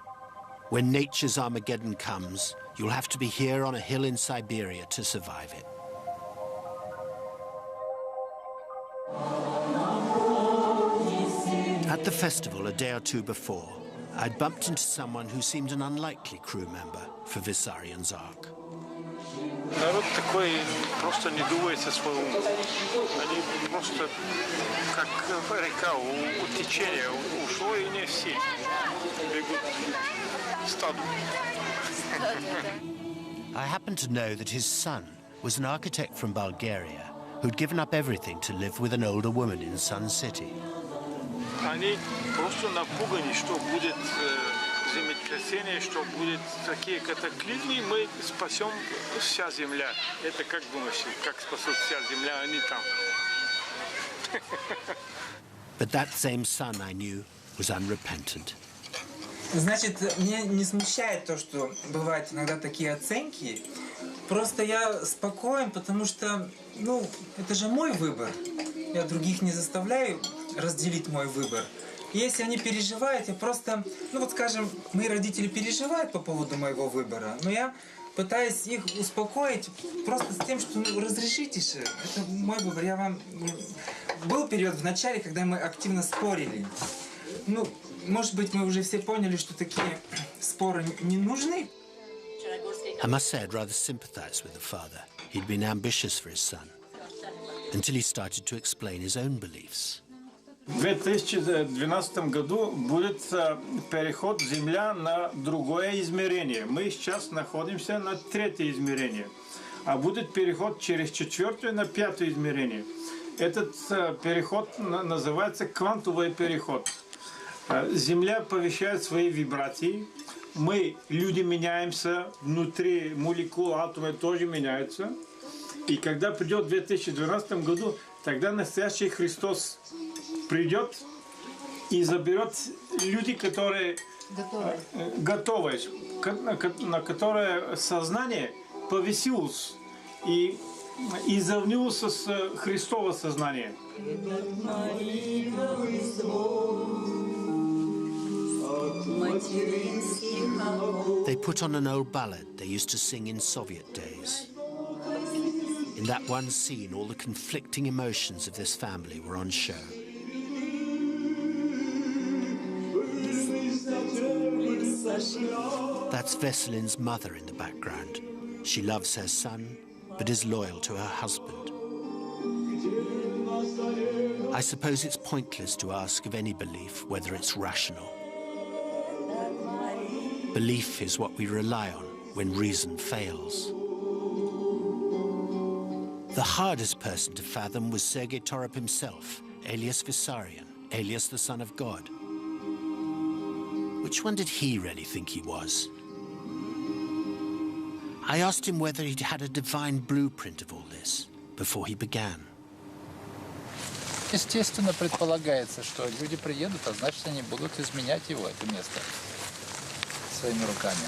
When nature's Armageddon comes, you'll have to be here on a hill in Siberia to survive it. At the festival a day or two before, I'd bumped into someone who seemed an unlikely crew member for Vissarion's Ark. Народ такой просто не дуется своего ума. Они просто как река у течения ушло, и не все бегут стаду. I happened to know that his son was an architect from Bulgaria who'd given up everything to live with an older woman in Sun City. Они просто напуганы, что будет землетрясение, что будет такие катаклизмы, мы спасем вся земля. Это как думаешь, как спасут вся земля, они там. But that same son I knew was unrepentant. Значит, меня не смущает то, что бывают иногда такие оценки. Просто я спокоен, потому что, это же мой выбор. Я других не заставляю разделить мой выбор. И если они переживают, я просто, скажем, мои родители переживают по поводу моего выбора, но я пытаюсь их успокоить просто с тем, что разрешите же, это мой выбор. Был период в начале, когда мы активно спорили. Может быть, мы уже все поняли, что такие споры не нужны. I must say I'd rather sympathize with the father. He'd been ambitious for his son, until he started to explain his own beliefs. В 2012 году будет переход Земля на другое измерение. Мы сейчас находимся на третье измерение. А будет переход через четвертое на пятое измерение. Этот переход называется квантовый переход. Земля повышает свои вибрации. Мы, люди, меняемся. Внутри молекулы, атомы тоже меняются. И когда придет в 2012 году, тогда настоящий Христос придет и заберет люди, которые готовы, на которые сознание повысилось и изравнилось с Христового сознания. They put on an old ballad they used to sing in Soviet days. In In that one scene, all the conflicting emotions of this family were on show. That's Vesselin's mother in the background. She loves her son, but is loyal to her husband. I suppose it's pointless to ask of any belief whether it's rational. Belief is what we rely on when reason fails. The hardest person to fathom was Sergei Torop himself, alias Vissarion, alias the Son of God. Which one did he really think he was? I asked him whether he'd had a divine blueprint of all this before he began. Естественно, предполагается, что люди приедут, а значит, они будут изменять его, это место, своими руками.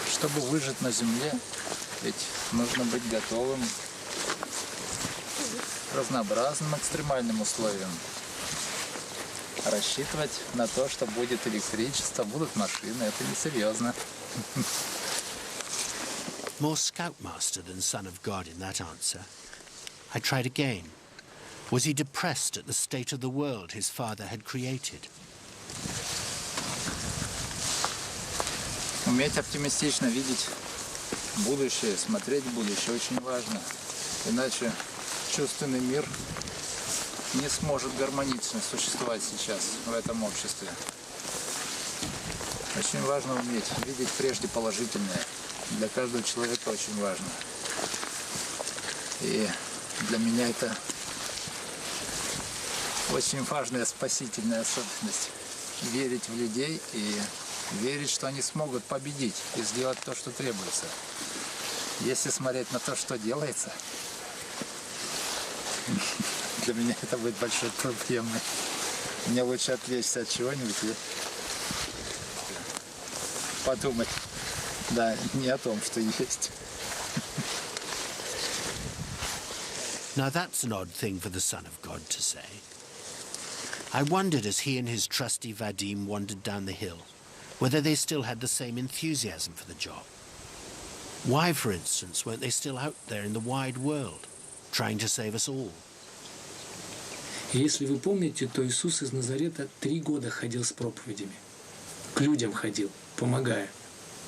Чтобы выжить на земле, ведь нужно быть готовым к разнообразным экстремальным условиям. Рассчитывать на то, что будет электричество, будут машины, это несерьезно. More scoutmaster than Son of God in that answer. I tried again. Was he depressed at the state of the world his father had created? Уметь оптимистично видеть будущее, смотреть в будущее очень важно. Иначе чувственный мир не сможет гармонично существовать сейчас в этом обществе. Очень важно уметь видеть прежде положительное. Для каждого человека очень важно. И для меня это очень важная спасительная особенность. Верить в людей и верить, что они смогут победить и сделать то, что требуется. Если смотреть на то, что делается, для меня это будет большой проблемой. Мне лучше отвлечься от чего-нибудь и подумать, да, не о том, что есть. Now that's an odd thing for the Son of God to say. I wondered as he and his trusty Vadim wandered down the hill, whether they still had the same enthusiasm for the job. Why, for instance, weren't they still out there in the wide world, trying to save us all? И если вы помните, то Иисус из Назарета 3 года ходил с проповедями. К людям ходил, помогая.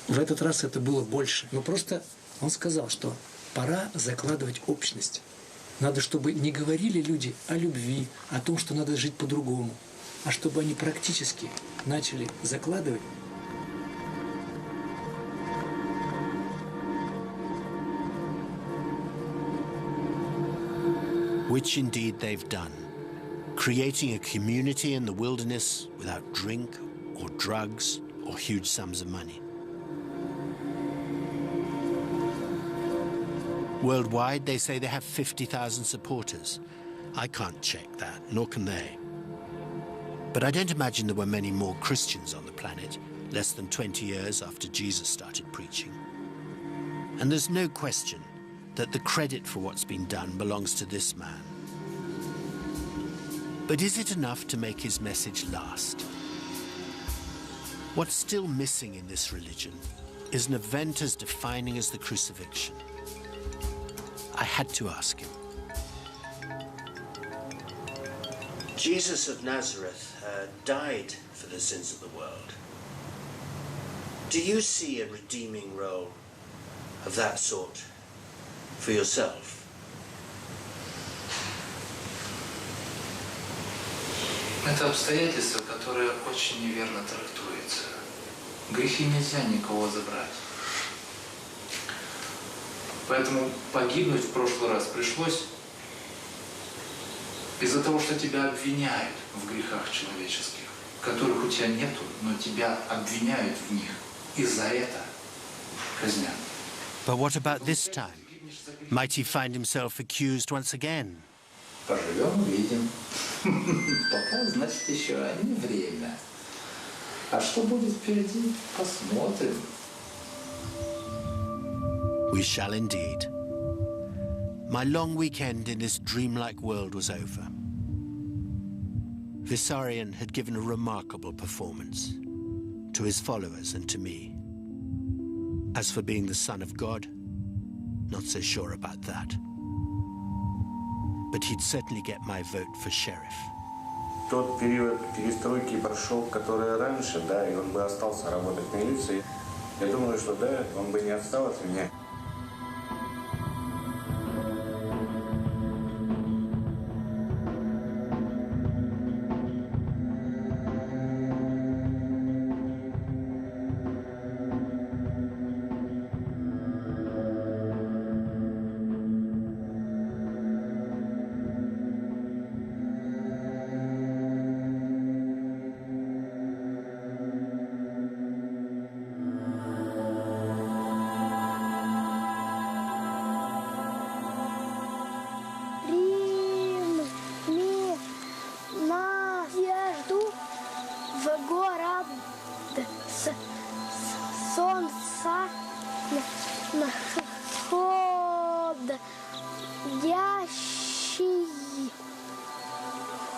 В этот раз это было больше. Но просто он сказал, что пора закладывать общность. Надо, чтобы не говорили люди о любви, о том, что надо жить по-другому, а чтобы они практически начали закладывать. Which indeed they've done, creating a community in the wilderness without drink or drugs or huge sums of money. Worldwide, they say they have 50,000 supporters. I can't check that, nor can they. But I don't imagine there were many more Christians on the planet, less than 20 years after Jesus started preaching. And there's no question that the credit for what's been done belongs to this man. But is it enough to make his message last? What's still missing in this religion is an event as defining as the crucifixion. I had to ask him. Jesus of Nazareth died for the sins of the world. Do you see a redeeming role of that sort for yourself? Это обстоятельство, которое очень неверно трактуется. Грехи нельзя никого забрать. Поэтому погибнуть в прошлый раз пришлось из-за того, что тебя обвиняют в грехах человеческих, которых у тебя нету, но тебя обвиняют в них. И за это казнят. But what about this time? Might he find himself accused once again? Поживем, увидим. Пока, значит, еще не время. А что будет впереди, посмотрим. We shall indeed. My long weekend in this dreamlike world was over. Vissarion had given a remarkable performance to his followers and to me. As for being the Son of God, not so sure about that. But he'd certainly get my vote for sheriff. Тот период перестройки прошел, который раньше, да, и он бы остался работать в милиции. Я думаю, что да, он бы не отстал от меня.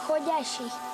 Ходящий.